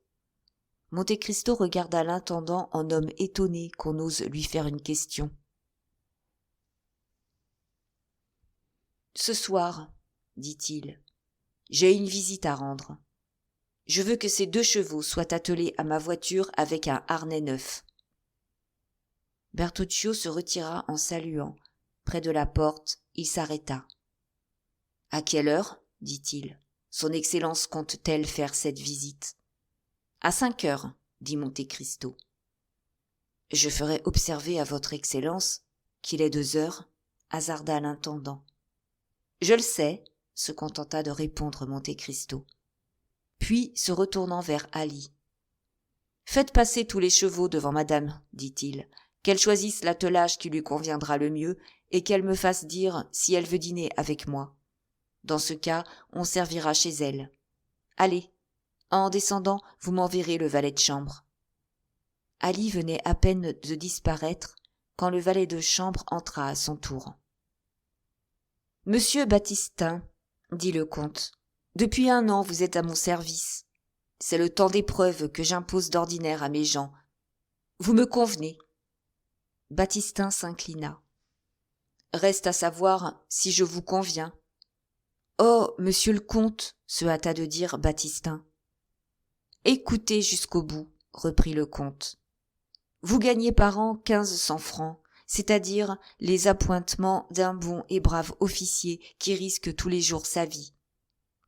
Monte Cristo regarda l'intendant en homme étonné qu'on ose lui faire une question. « Ce soir, dit-il, j'ai une visite à rendre. Je veux que ces 2 chevaux soient attelés à ma voiture avec un harnais neuf. » Bertuccio se retira en saluant. Près de la porte, il s'arrêta. « À quelle heure ? » dit-il. « Son Excellence compte-t-elle faire cette visite ? » « À 5 heures, » dit Monte Cristo. « Je ferai observer à votre Excellence qu'il est 2 heures, » hasarda l'intendant. « Je le sais, » se contenta de répondre Monte Cristo. Puis, se retournant vers Ali. « Faites passer tous les chevaux devant madame, » dit-il, « qu'elle choisisse l'attelage qui lui conviendra le mieux et qu'elle me fasse dire si elle veut dîner avec moi. Dans ce cas, on servira chez elle. Allez, en descendant, vous m'enverrez le valet de chambre. » Ali venait à peine de disparaître quand le valet de chambre entra à son tour. « Monsieur Baptistin, » dit le comte, « depuis 1 an vous êtes à mon service. C'est le temps d'épreuve que j'impose d'ordinaire à mes gens. Vous me convenez. » Baptistin s'inclina. Reste à savoir si je vous conviens. » « Oh, monsieur le comte, » se hâta de dire Baptistin. « Écoutez jusqu'au bout, » reprit le comte. « Vous gagnez par an 1500 francs, c'est-à-dire les appointements d'un bon et brave officier qui risque tous les jours sa vie.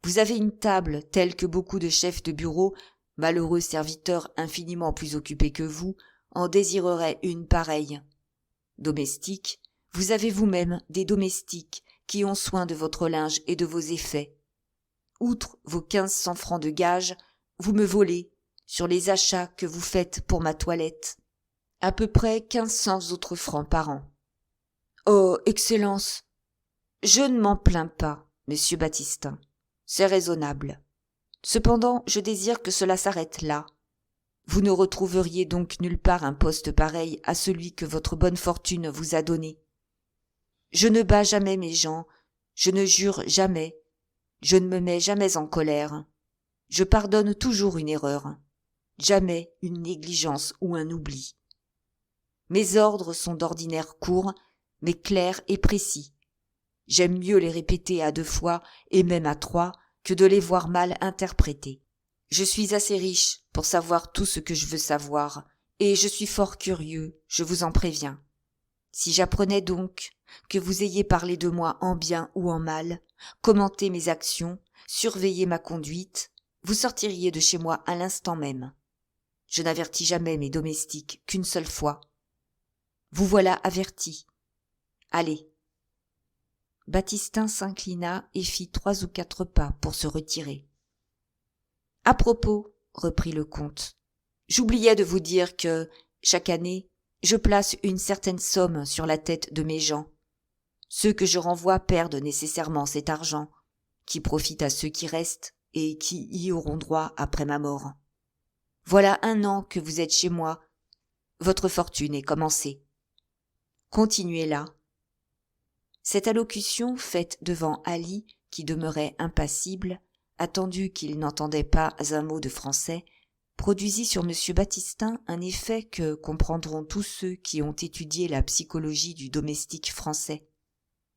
Vous avez une table telle que beaucoup de chefs de bureau, malheureux serviteurs infiniment plus occupés que vous, en désireraient une pareille. Domestique, vous avez vous-même des domestiques qui ont soin de votre linge et de vos effets. Outre vos 1500 francs de gages, vous me volez, sur les achats que vous faites pour ma toilette, à peu près 1500 autres francs par an. Oh, Excellence, je ne m'en plains pas, monsieur Baptistin. C'est raisonnable. Cependant, je désire que cela s'arrête là. Vous ne retrouveriez donc nulle part un poste pareil à celui que votre bonne fortune vous a donné. Je ne bats jamais mes gens, je ne jure jamais, je ne me mets jamais en colère. Je pardonne toujours une erreur, jamais une négligence ou un oubli. Mes ordres sont d'ordinaire courts, mais clairs et précis. J'aime mieux les répéter à 2 fois et même à 3 que de les voir mal interprétés. Je suis assez riche pour savoir tout ce que je veux savoir, et je suis fort curieux, je vous en préviens. Si j'apprenais donc que vous ayez parlé de moi en bien ou en mal, commenté mes actions, surveillé ma conduite, vous sortiriez de chez moi à l'instant même. Je n'avertis jamais mes domestiques qu'une seule fois. Vous voilà avertis. Allez. » Baptistin s'inclina et fit 3 ou 4 pas pour se retirer. « À propos, » reprit le comte, « j'oubliais de vous dire que, chaque année, je place une certaine somme sur la tête de mes gens. Ceux que je renvoie perdent nécessairement cet argent, qui profite à ceux qui restent et qui y auront droit après ma mort. Voilà 1 an que vous êtes chez moi. Votre fortune est commencée. Continuez-la. » Cette allocution faite devant Ali, qui demeurait impassible, attendu qu'il n'entendait pas un mot de français, produisit sur M. Baptistin un effet que comprendront tous ceux qui ont étudié la psychologie du domestique français.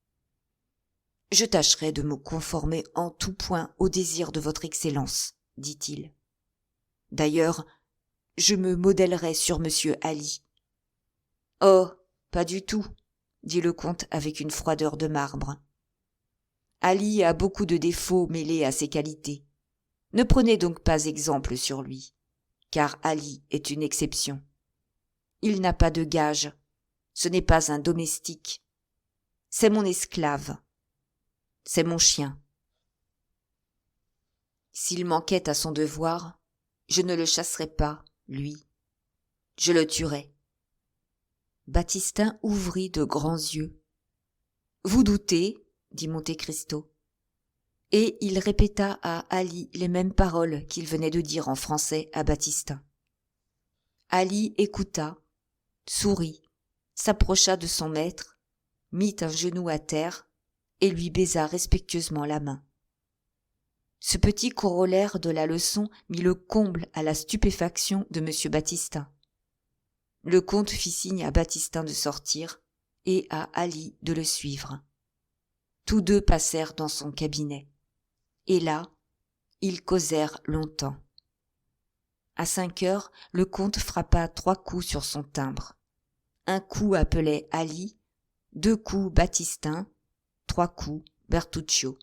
« Je tâcherai de me conformer en tout point au désir de votre Excellence, dit-il. D'ailleurs, je me modèlerai sur M. Ali. »« Oh, pas du tout, » dit le comte avec une froideur de marbre. « Ali a beaucoup de défauts mêlés à ses qualités. Ne prenez donc pas exemple sur lui, car Ali est une exception. Il n'a pas de gages, ce n'est pas un domestique, c'est mon esclave, c'est mon chien. S'il manquait à son devoir, je ne le chasserais pas, lui, je le tuerais. » Baptistin ouvrit de grands yeux. « Vous doutez, » dit Monte Cristo. Et il répéta à Ali les mêmes paroles qu'il venait de dire en français à Baptistin. Ali écouta, sourit, s'approcha de son maître, mit un genou à terre et lui baisa respectueusement la main. Ce petit corollaire de la leçon mit le comble à la stupéfaction de M. Baptistin. Le comte fit signe à Baptistin de sortir et à Ali de le suivre. Tous deux passèrent dans son cabinet. Et là, ils causèrent longtemps. À 5 heures, le comte frappa 3 coups sur son timbre. 1 coup appelait Ali, 2 coups Baptistin, 3 coups Bertuccio.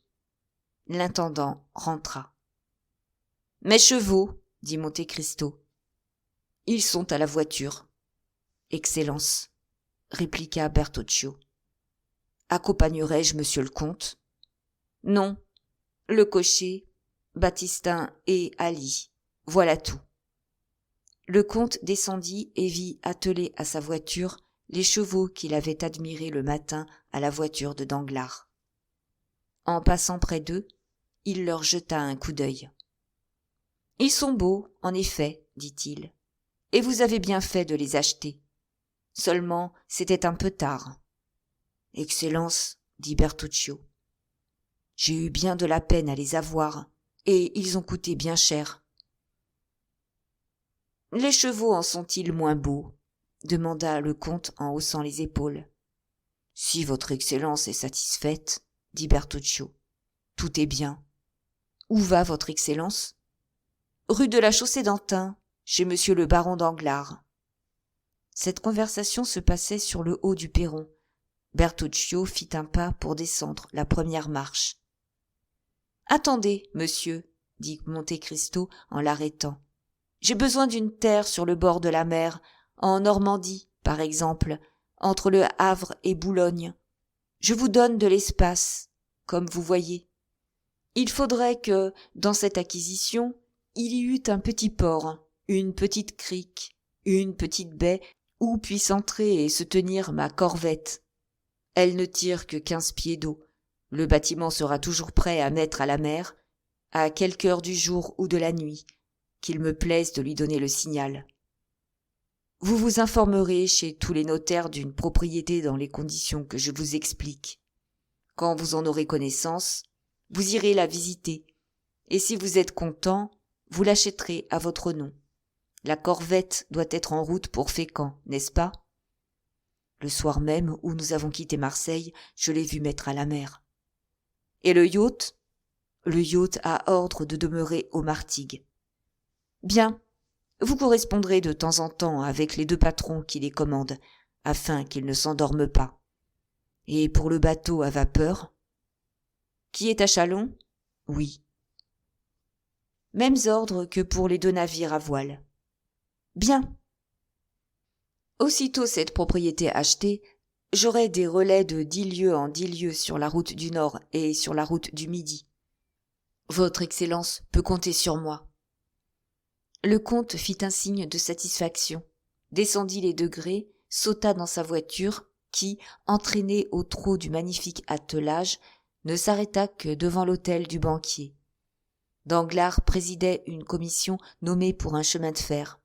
L'intendant rentra. « Mes chevaux, » dit Monte Cristo. « Ils sont à la voiture. »« Excellence, » répliqua Bertuccio. « Accompagnerai-je monsieur le comte ?»« Non, le cocher, Baptistin et Ali, voilà tout. » Le comte descendit et vit attelés à sa voiture les chevaux qu'il avait admirés le matin à la voiture de Danglars. En passant près d'eux, il leur jeta un coup d'œil. « Ils sont beaux, en effet, dit-il, et vous avez bien fait de les acheter. Seulement, c'était un peu tard. »« Excellence, dit Bertuccio, j'ai eu bien de la peine à les avoir, et ils ont coûté bien cher. »« Les chevaux en sont-ils moins beaux ?» demanda le comte en haussant les épaules. Si votre Excellence est satisfaite, dit Bertuccio, tout est bien. Où va votre Excellence? Rue de la Chaussée-d'Antin, chez monsieur le baron Danglars. Cette conversation se passait sur le haut du perron. Bertuccio fit un pas pour descendre la première marche. « Attendez, monsieur, dit Monte Cristo en l'arrêtant. J'ai besoin d'une terre sur le bord de la mer, en Normandie, par exemple, entre le Havre et Boulogne. Je vous donne de l'espace, comme vous voyez. Il faudrait que, dans cette acquisition, il y eût un petit port, une petite crique, une petite baie où puisse entrer et se tenir ma corvette. Elle ne tire que 15 pieds d'eau. Le bâtiment sera toujours prêt à mettre à la mer, à quelque heure du jour ou de la nuit, qu'il me plaise de lui donner le signal. Vous vous informerez chez tous les notaires d'une propriété dans les conditions que je vous explique. Quand vous en aurez connaissance, vous irez la visiter, et si vous êtes content, vous l'achèterez à votre nom. La corvette doit être en route pour Fécamp, n'est-ce pas? Le soir même où nous avons quitté Marseille, je l'ai vu mettre à la mer. Et le yacht? Le yacht a ordre de demeurer aux Martigues. Bien, vous correspondrez de temps en temps avec les 2 patrons qui les commandent, afin qu'ils ne s'endorment pas. Et pour le bateau à vapeur? Qui est à Châlons? Oui. Mêmes ordres que pour les 2 navires à voile. Bien. Aussitôt cette propriété achetée, j'aurai des relais de 10 lieues en 10 lieues sur la route du Nord et sur la route du Midi. Votre Excellence peut compter sur moi. Le comte fit un signe de satisfaction, descendit les degrés, sauta dans sa voiture, qui, entraînée au trot du magnifique attelage, ne s'arrêta que devant l'hôtel du banquier. Danglars présidait une commission nommée pour un chemin de fer.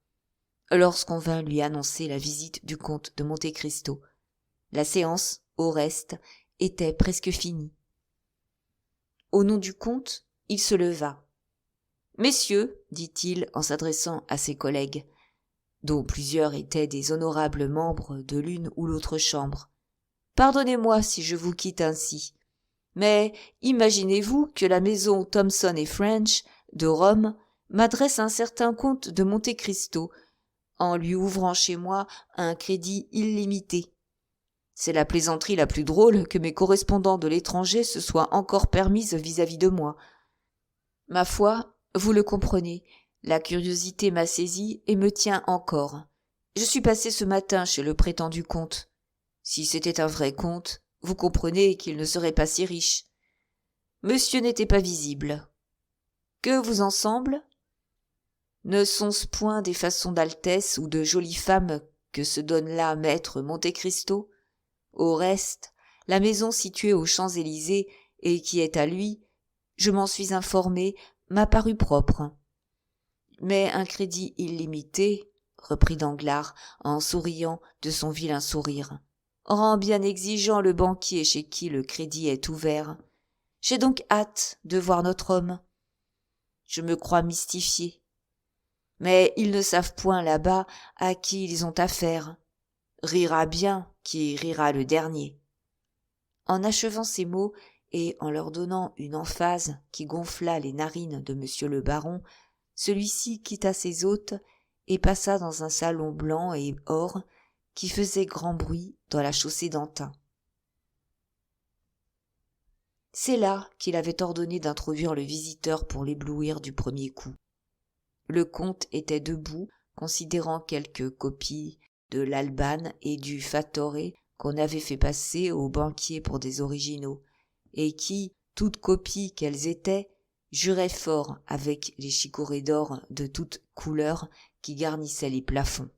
Lorsqu'on vint lui annoncer la visite du comte de Monte Cristo, la séance, au reste, était presque finie. Au nom du comte, il se leva. « Messieurs, dit-il en s'adressant à ses collègues, dont plusieurs étaient des honorables membres de l'une ou l'autre chambre, pardonnez-moi si je vous quitte ainsi, mais imaginez-vous que la maison Thomson et French de Rome m'adresse un certain comte de Monte Cristo en lui ouvrant chez moi un crédit illimité. C'est la plaisanterie la plus drôle que mes correspondants de l'étranger se soient encore permise vis-à-vis de moi. Ma foi, vous le comprenez, la curiosité m'a saisi et me tient encore. Je suis passé ce matin chez le prétendu comte. Si c'était un vrai comte, vous comprenez qu'il ne serait pas si riche. Monsieur n'était pas visible. Que vous en semble? Ne sont-ce point des façons d'altesse ou de jolies femmes que se donne là maître Monte Cristo? Au reste, la maison située aux Champs-Élysées et qui est à lui, je m'en suis informé, m'a paru propre. Mais un crédit illimité, reprit Danglars en souriant de son vilain sourire, rend bien exigeant le banquier chez qui le crédit est ouvert. J'ai donc hâte de voir notre homme. Je me crois mystifié. Mais ils ne savent point là-bas à qui ils ont affaire. Rira bien qui rira le dernier. En achevant ces mots, et en leur donnant une emphase qui gonfla les narines de monsieur le baron, celui-ci quitta ses hôtes et passa dans un salon blanc et or qui faisait grand bruit dans la Chaussée-d'Antin. C'est là qu'il avait ordonné d'introduire le visiteur pour l'éblouir du premier coup. Le comte était debout, considérant quelques copies de l'Albane et du Fattore qu'on avait fait passer aux banquiers pour des originaux, et qui, toutes copies qu'elles étaient, juraient fort avec les chicorées d'or de toutes couleurs qui garnissaient les plafonds.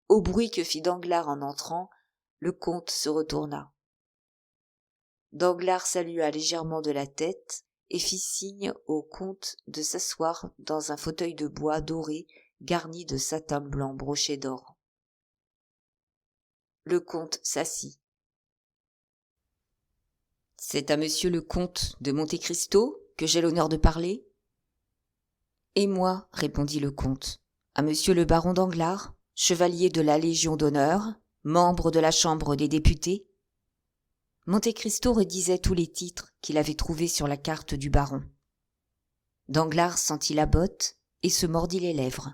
Au bruit que fit Danglars en entrant, le comte se retourna. Danglars salua légèrement de la tête et fit signe au comte de s'asseoir dans un fauteuil de bois doré garni de satin blanc broché d'or. Le comte s'assit. « C'est à monsieur le comte de Monte Cristo que j'ai l'honneur de parler ?»« Et moi, répondit le comte, à monsieur le baron Danglars, chevalier de la Légion d'honneur, membre de la Chambre des députés. Monte Cristo redisait tous les titres qu'il avait trouvés sur la carte du baron. Danglars sentit la botte et se mordit les lèvres.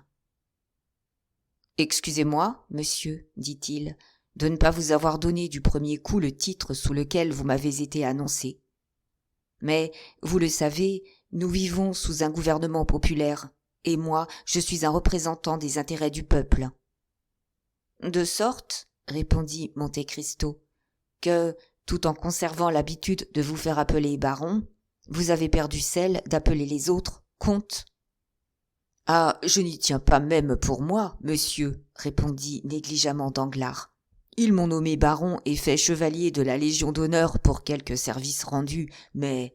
« Excusez-moi, monsieur, dit-il, de ne pas vous avoir donné du premier coup le titre sous lequel vous m'avez été annoncé. Mais, vous le savez, nous vivons sous un gouvernement populaire, et moi, je suis un représentant des intérêts du peuple. »« De sorte, répondit Monte Cristo, que, tout en conservant l'habitude de vous faire appeler baron, vous avez perdu celle d'appeler les autres comte. »« Ah, je n'y tiens pas même pour moi, monsieur, répondit négligemment Danglars. Ils m'ont nommé baron et fait chevalier de la Légion d'honneur pour quelques services rendus, mais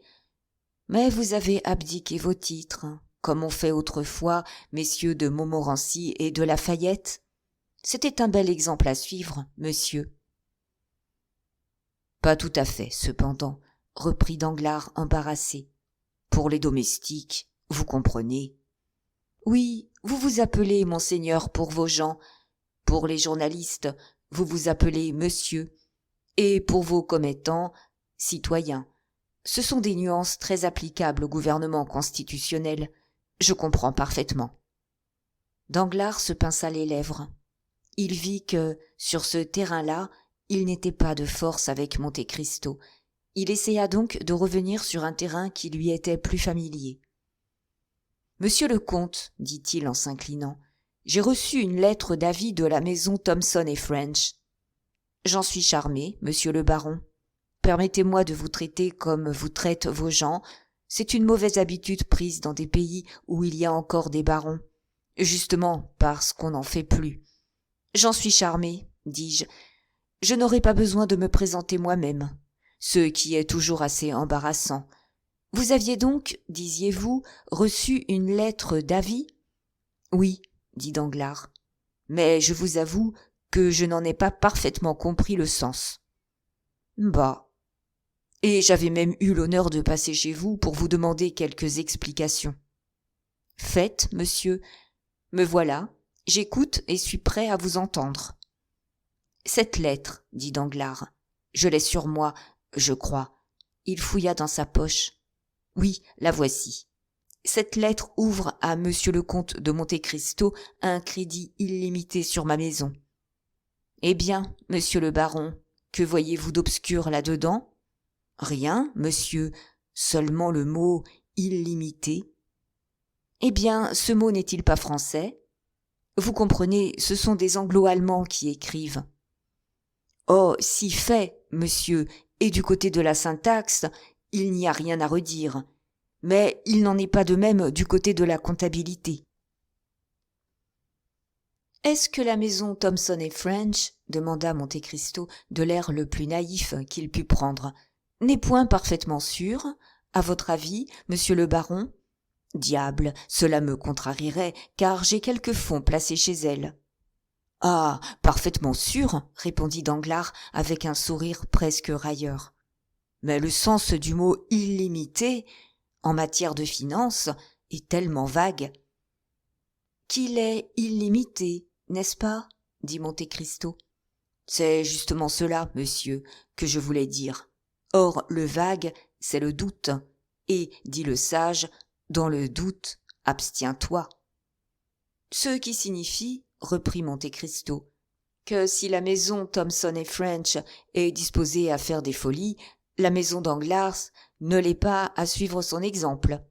vous avez abdiqué vos titres, comme ont fait autrefois messieurs de Montmorency et de Lafayette. C'était un bel exemple à suivre, monsieur. Pas tout à fait, cependant, reprit Danglars embarrassé. Pour les domestiques, vous comprenez. Oui, vous vous appelez monseigneur pour vos gens. Pour les journalistes, vous vous appelez monsieur. Et pour vos commettants, citoyens. Ce sont des nuances très applicables au gouvernement constitutionnel. Je comprends parfaitement. Danglars se pinça les lèvres. Il vit que, sur ce terrain-là, il n'était pas de force avec Monte Cristo. Il essaya donc de revenir sur un terrain qui lui était plus familier. « Monsieur le comte, dit-il en s'inclinant, j'ai reçu une lettre d'avis de la maison Thomson et French. J'en suis charmé, monsieur le baron. Permettez-moi de vous traiter comme vous traitent vos gens. C'est une mauvaise habitude prise dans des pays où il y a encore des barons, justement parce qu'on n'en fait plus. J'en suis charmé, dis-je. Je n'aurai pas besoin de me présenter moi-même, ce qui est toujours assez embarrassant. Vous aviez donc, disiez-vous, reçu une lettre d'avis ? Oui, dit Danglars, mais je vous avoue que je n'en ai pas parfaitement compris le sens. Bah. Et j'avais même eu l'honneur de passer chez vous pour vous demander quelques explications. Faites, monsieur. Me voilà, j'écoute et suis prêt à vous entendre. Cette lettre, dit Danglars, je l'ai sur moi, je crois. Il fouilla dans sa poche. Oui, la voici. Cette lettre ouvre à monsieur le comte de Monte Cristo un crédit illimité sur ma maison. Eh bien, monsieur le baron, que voyez-vous d'obscur là-dedans ? Rien, monsieur, seulement le mot illimité. Eh bien, ce mot n'est-il pas français ? Vous comprenez, ce sont des anglo-allemands qui écrivent. Oh, si fait, monsieur, et du côté de la syntaxe, il n'y a rien à redire. Mais il n'en est pas de même du côté de la comptabilité. « Est-ce que la maison Thomson et French, demanda Monte Cristo de l'air le plus naïf qu'il put prendre, n'est point parfaitement sûre, à votre avis, monsieur le baron ? Diable, cela me contrarierait, car j'ai quelques fonds placés chez elle. Ah, parfaitement sûr, répondit Danglars avec un sourire presque railleur. Mais le sens du mot illimité, en matière de finances, est tellement vague. Qu'il est illimité, n'est-ce pas ? Dit Monte Cristo. C'est justement cela, monsieur, que je voulais dire. Or, le vague, c'est le doute, et, dit le sage, dans le doute, abstiens-toi. Ce qui signifie, reprit Monte Cristo, que si la maison Thomson et French est disposée à faire des folies, la maison Danglars ne l'est pas à suivre son exemple.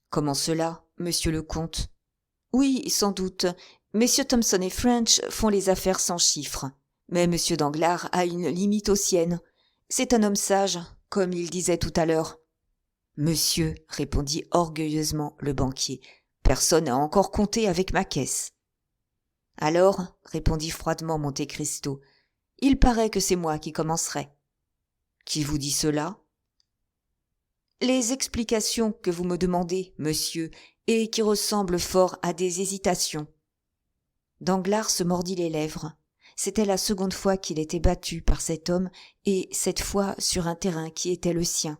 Comment cela, monsieur le comte ? Oui, sans doute. Messieurs Thomson et French font les affaires sans chiffres, mais monsieur Danglars a une limite aux siennes. C'est un homme sage, comme il disait tout à l'heure. Monsieur, répondit orgueilleusement le banquier, personne n'a encore compté avec ma caisse. Alors, répondit froidement Monte Cristo, il paraît que c'est moi qui commencerai. Qui vous dit cela ? Les explications que vous me demandez, monsieur, et qui ressemblent fort à des hésitations. Danglars se mordit les lèvres. C'était la seconde fois qu'il était battu par cet homme, et cette fois sur un terrain qui était le sien.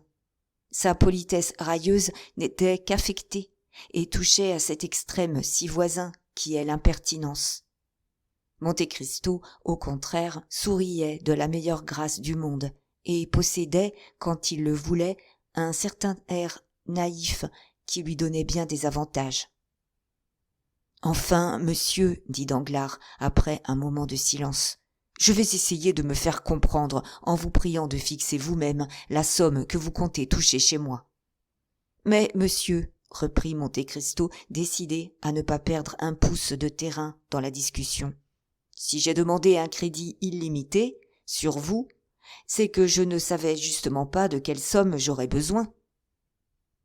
Sa politesse railleuse n'était qu'affectée, et touchait à cet extrême si voisin qui est l'impertinence. Monte Cristo, au contraire, souriait de la meilleure grâce du monde, et possédait, quand il le voulait, un certain air naïf qui lui donnait bien des avantages. « Enfin, monsieur, dit Danglars, après un moment de silence, je vais essayer de me faire comprendre en vous priant de fixer vous-même la somme que vous comptez toucher chez moi. »« Mais, monsieur, reprit Monte Cristo, décidé à ne pas perdre un pouce de terrain dans la discussion, si j'ai demandé un crédit illimité sur vous, c'est que je ne savais justement pas de quelle somme j'aurais besoin. »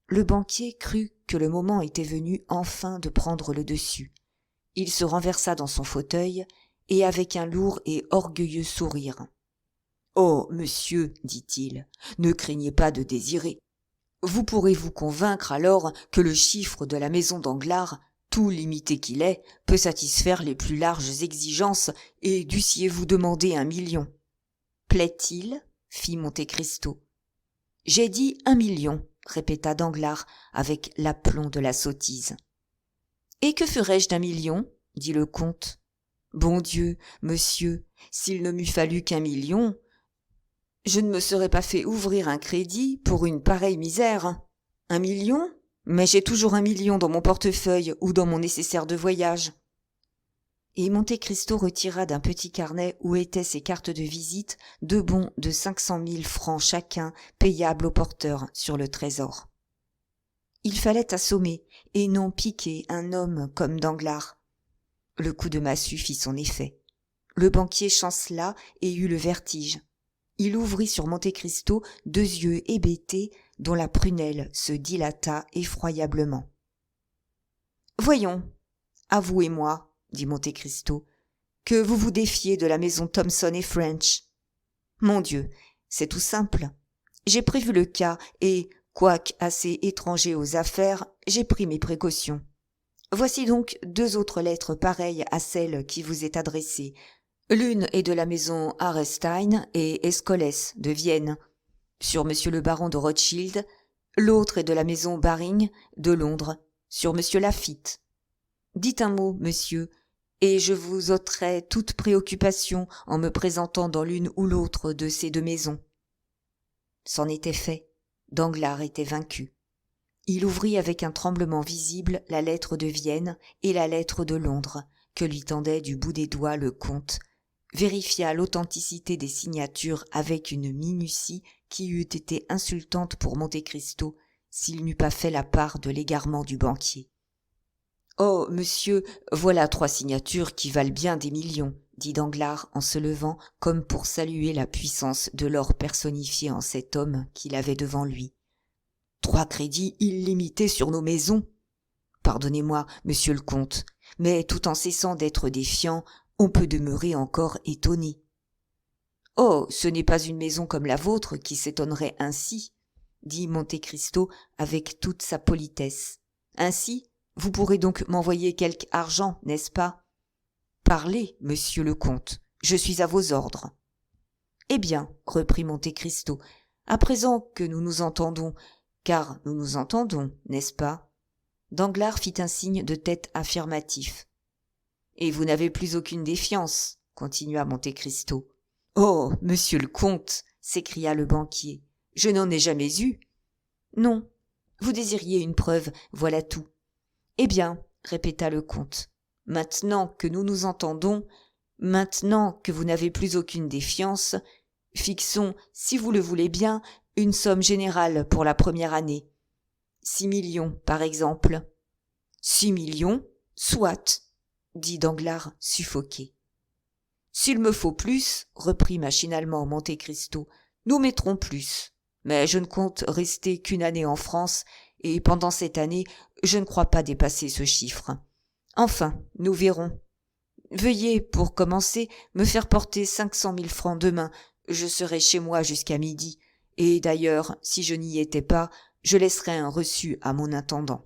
Le banquier crut que le moment était venu enfin de prendre le dessus. Il se renversa dans son fauteuil et avec un lourd et orgueilleux sourire. « Oh, monsieur, dit-il, ne craignez pas de désirer. Vous pourrez vous convaincre alors que le chiffre de la maison Danglars, tout limité qu'il est, peut satisfaire les plus larges exigences, et dussiez-vous demander 1 million. »« Plaît-il » fit Monte Cristo. « J'ai dit 1 million, » répéta Danglars avec l'aplomb de la sottise. « Et que ferais-je d'1 million » dit le comte. « Bon Dieu, monsieur, s'il ne m'eût fallu qu'1 million, je ne me serais pas fait ouvrir un crédit pour une pareille misère. 1 million ? Mais j'ai toujours 1 million dans mon portefeuille ou dans mon nécessaire de voyage. » Et Monte Cristo retira d'un petit carnet où étaient ses cartes de visite 2 bons de 500 000 francs chacun, payables au porteur sur le trésor. Il fallait assommer et non piquer un homme comme Danglars. Le coup de massue fit son effet. Le banquier chancela et eut le vertige. Il ouvrit sur Monte Cristo 2 yeux hébétés dont la prunelle se dilata effroyablement. « Voyons, avouez-moi, dit Monte Cristo, que vous vous défiez de la maison Thomson et French. Mon Dieu, c'est tout simple. J'ai prévu le cas et, quoique assez étranger aux affaires, j'ai pris mes précautions. Voici donc 2 autres lettres pareilles à celle qui vous est adressée. L'une est de la maison Arestein et Escoles de Vienne, sur monsieur le baron de Rothschild. L'autre est de la maison Baring de Londres, sur monsieur Laffitte. Dites un mot, monsieur, et je vous ôterai toute préoccupation en me présentant dans l'une ou l'autre de ces 2 maisons. » C'en était fait. Danglars était vaincu. Il ouvrit avec un tremblement visible la lettre de Vienne et la lettre de Londres, que lui tendait du bout des doigts le comte, vérifia l'authenticité des signatures avec une minutie qui eût été insultante pour Monte Cristo s'il n'eût pas fait la part de l'égarement du banquier. « Oh, monsieur, voilà 3 signatures qui valent bien des millions, » dit Danglars en se levant comme pour saluer la puissance de l'or personnifié en cet homme qu'il avait devant lui. « 3 crédits illimités sur nos maisons. Pardonnez-moi, monsieur le comte, mais tout en cessant d'être défiant, on peut demeurer encore étonné. »« Oh, ce n'est pas une maison comme la vôtre qui s'étonnerait ainsi, » dit Monte Cristo avec toute sa politesse. « Ainsi, vous pourrez donc m'envoyer quelque argent, n'est-ce pas ? Parlez, monsieur le comte, je suis à vos ordres. »« Eh bien, reprit Monte Cristo, à présent que nous nous entendons, car nous nous entendons, n'est-ce pas ?» Danglars fit un signe de tête affirmatif. « Et vous n'avez plus aucune défiance, » continua Monte Cristo. « Oh, monsieur le comte, s'écria le banquier, je n'en ai jamais eu. »« Non, vous désiriez une preuve, voilà tout. »« Eh bien, répéta le comte, maintenant que nous nous entendons, maintenant que vous n'avez plus aucune défiance, fixons, si vous le voulez bien, une somme générale pour la première année. 6 millions, par exemple. »« 6 millions, soit, » dit Danglars suffoqué. « S'il me faut plus, reprit machinalement Monte Cristo, nous mettrons plus. Mais je ne compte rester qu'1 année en France, et pendant cette année, je ne crois pas dépasser ce chiffre. Enfin, nous verrons. Veuillez, pour commencer, me faire porter 500 000 francs demain. Je serai chez moi jusqu'à midi, et d'ailleurs, si je n'y étais pas, je laisserai un reçu à mon intendant. »«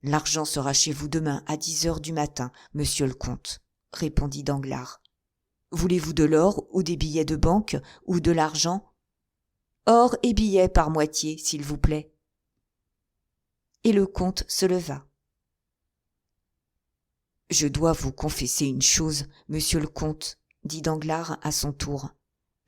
L'argent sera chez vous demain à 10 heures du matin, monsieur le comte, » répondit Danglars. « Voulez-vous de l'or ou des billets de banque ou de l'argent ? Or et billets par moitié, s'il vous plaît. » Et le comte se leva. « Je dois vous confesser une chose, monsieur le comte, dit Danglars à son tour.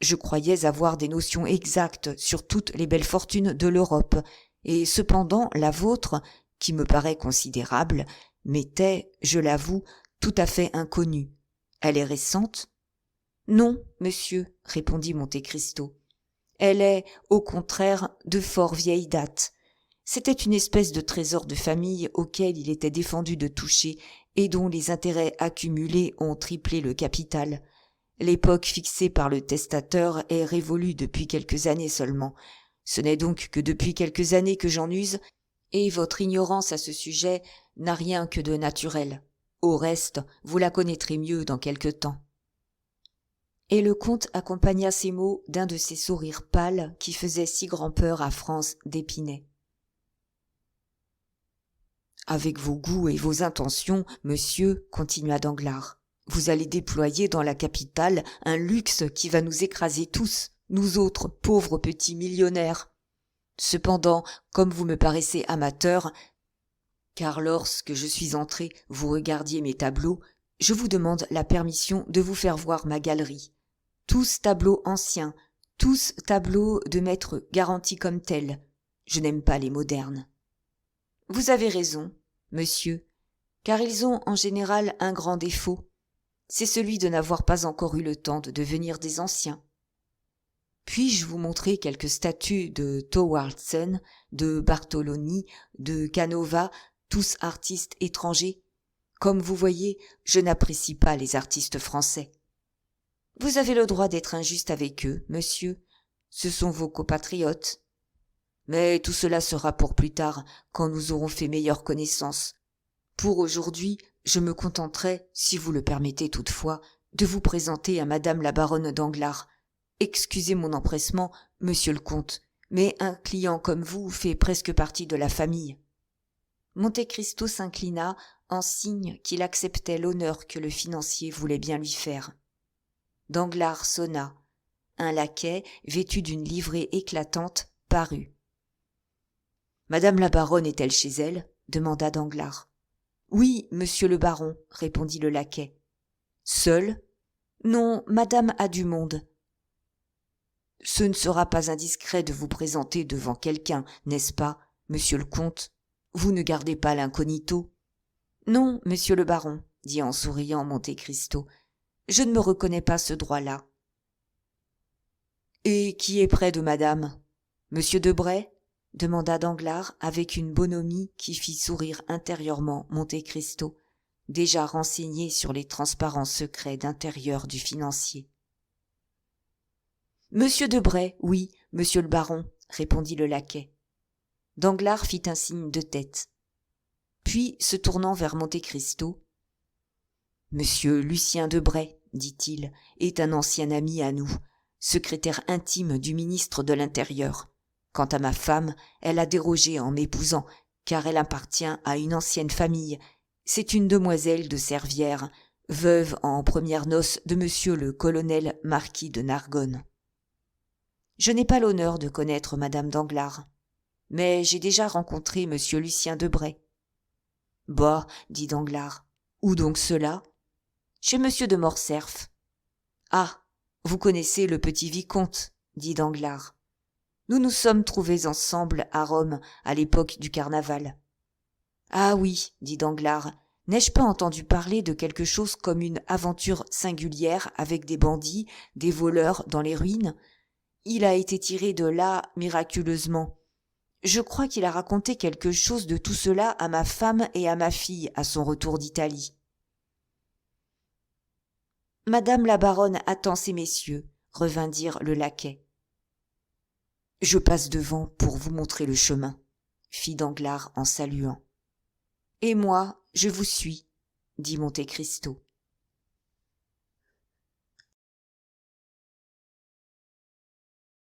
Je croyais avoir des notions exactes sur toutes les belles fortunes de l'Europe, et cependant la vôtre, qui me paraît considérable, m'était, je l'avoue, tout à fait inconnue. Elle est récente? Non, monsieur, répondit Monte Cristo. Elle est, au contraire, de fort vieille date. C'était une espèce de trésor de famille auquel il était défendu de toucher et dont les intérêts accumulés ont triplé le capital. L'époque fixée par le testateur est révolue depuis quelques années seulement. Ce n'est donc que depuis quelques années que j'en use, et votre ignorance à ce sujet n'a rien que de naturel. Au reste, vous la connaîtrez mieux dans quelque temps. Et le comte accompagna ces mots d'un de ces sourires pâles qui faisaient si grand-peur à France d'Épinay. Avec vos goûts et vos intentions, monsieur, continua Danglars, vous allez déployer dans la capitale un luxe qui va nous écraser tous, nous autres pauvres petits millionnaires. Cependant, comme vous me paraissez amateur, car lorsque je suis entré, vous regardiez mes tableaux, je vous demande la permission de vous faire voir ma galerie. Tous tableaux anciens, tous tableaux de maîtres garantis comme tels. Je n'aime pas les modernes. Vous avez raison, monsieur, car ils ont en général un grand défaut. C'est celui de n'avoir pas encore eu le temps de devenir des anciens. Puis-je vous montrer quelques statues de Thorwaldsen, de Bartoloni, de Canova, tous artistes étrangers? Comme vous voyez, je n'apprécie pas les artistes français. Vous avez le droit d'être injuste avec eux, monsieur. Ce sont vos compatriotes. Mais tout cela sera pour plus tard, quand nous aurons fait meilleure connaissance. Pour aujourd'hui, je me contenterai, si vous le permettez toutefois, de vous présenter à madame la baronne Danglars. Excusez mon empressement, monsieur le comte, mais un client comme vous fait presque partie de la famille. Monte Cristo s'inclina en signe qu'il acceptait l'honneur que le financier voulait bien lui faire. Danglars sonna. Un laquais, vêtu d'une livrée éclatante, parut. « Madame la baronne est-elle chez elle ?» demanda Danglars. « Oui, monsieur le baron, » répondit le laquais. « Seule ?»« Non, madame a du monde. »« Ce ne sera pas indiscret de vous présenter devant quelqu'un, n'est-ce pas, monsieur le comte? Vous ne gardez pas l'incognito ?»« Non, monsieur le baron, » dit en souriant Monte Cristo. « Je ne me reconnais pas ce droit-là. »« Et qui est près de madame? Monsieur Debray ?» demanda Danglars avec une bonhomie qui fit sourire intérieurement Monte Cristo, déjà renseigné sur les transparents secrets d'intérieur du financier. « Monsieur Debray, oui, monsieur le baron, » répondit le laquais. Danglars fit un signe de tête. Puis, se tournant vers Monte Cristo, « Monsieur Lucien Debray, dit-il, est un ancien ami à nous, secrétaire intime du ministre de l'Intérieur. Quant à ma femme, elle a dérogé en m'épousant, car elle appartient à une ancienne famille. C'est une demoiselle de Servières, veuve en premières noces de monsieur le colonel marquis de Nargonne. Je n'ai pas l'honneur de connaître madame Danglars, mais j'ai déjà rencontré monsieur Lucien Debray. »« Bah, dit Danglars, où donc cela ? » ?»« Chez monsieur de Morcerf. »« Ah, vous connaissez le petit vicomte, » dit Danglars. « Nous nous sommes trouvés ensemble à Rome à l'époque du carnaval. »« Ah oui, » dit Danglars, « n'ai-je pas entendu parler de quelque chose comme une aventure singulière avec des bandits, des voleurs dans les ruines ? Il a été tiré de là miraculeusement. Je crois qu'il a raconté quelque chose de tout cela à ma femme et à ma fille à son retour d'Italie. »« Madame la baronne attend ces messieurs, » revint dire le laquais. « Je passe devant pour vous montrer le chemin, » fit Danglars en saluant. « Et moi, je vous suis, » dit Monte Cristo.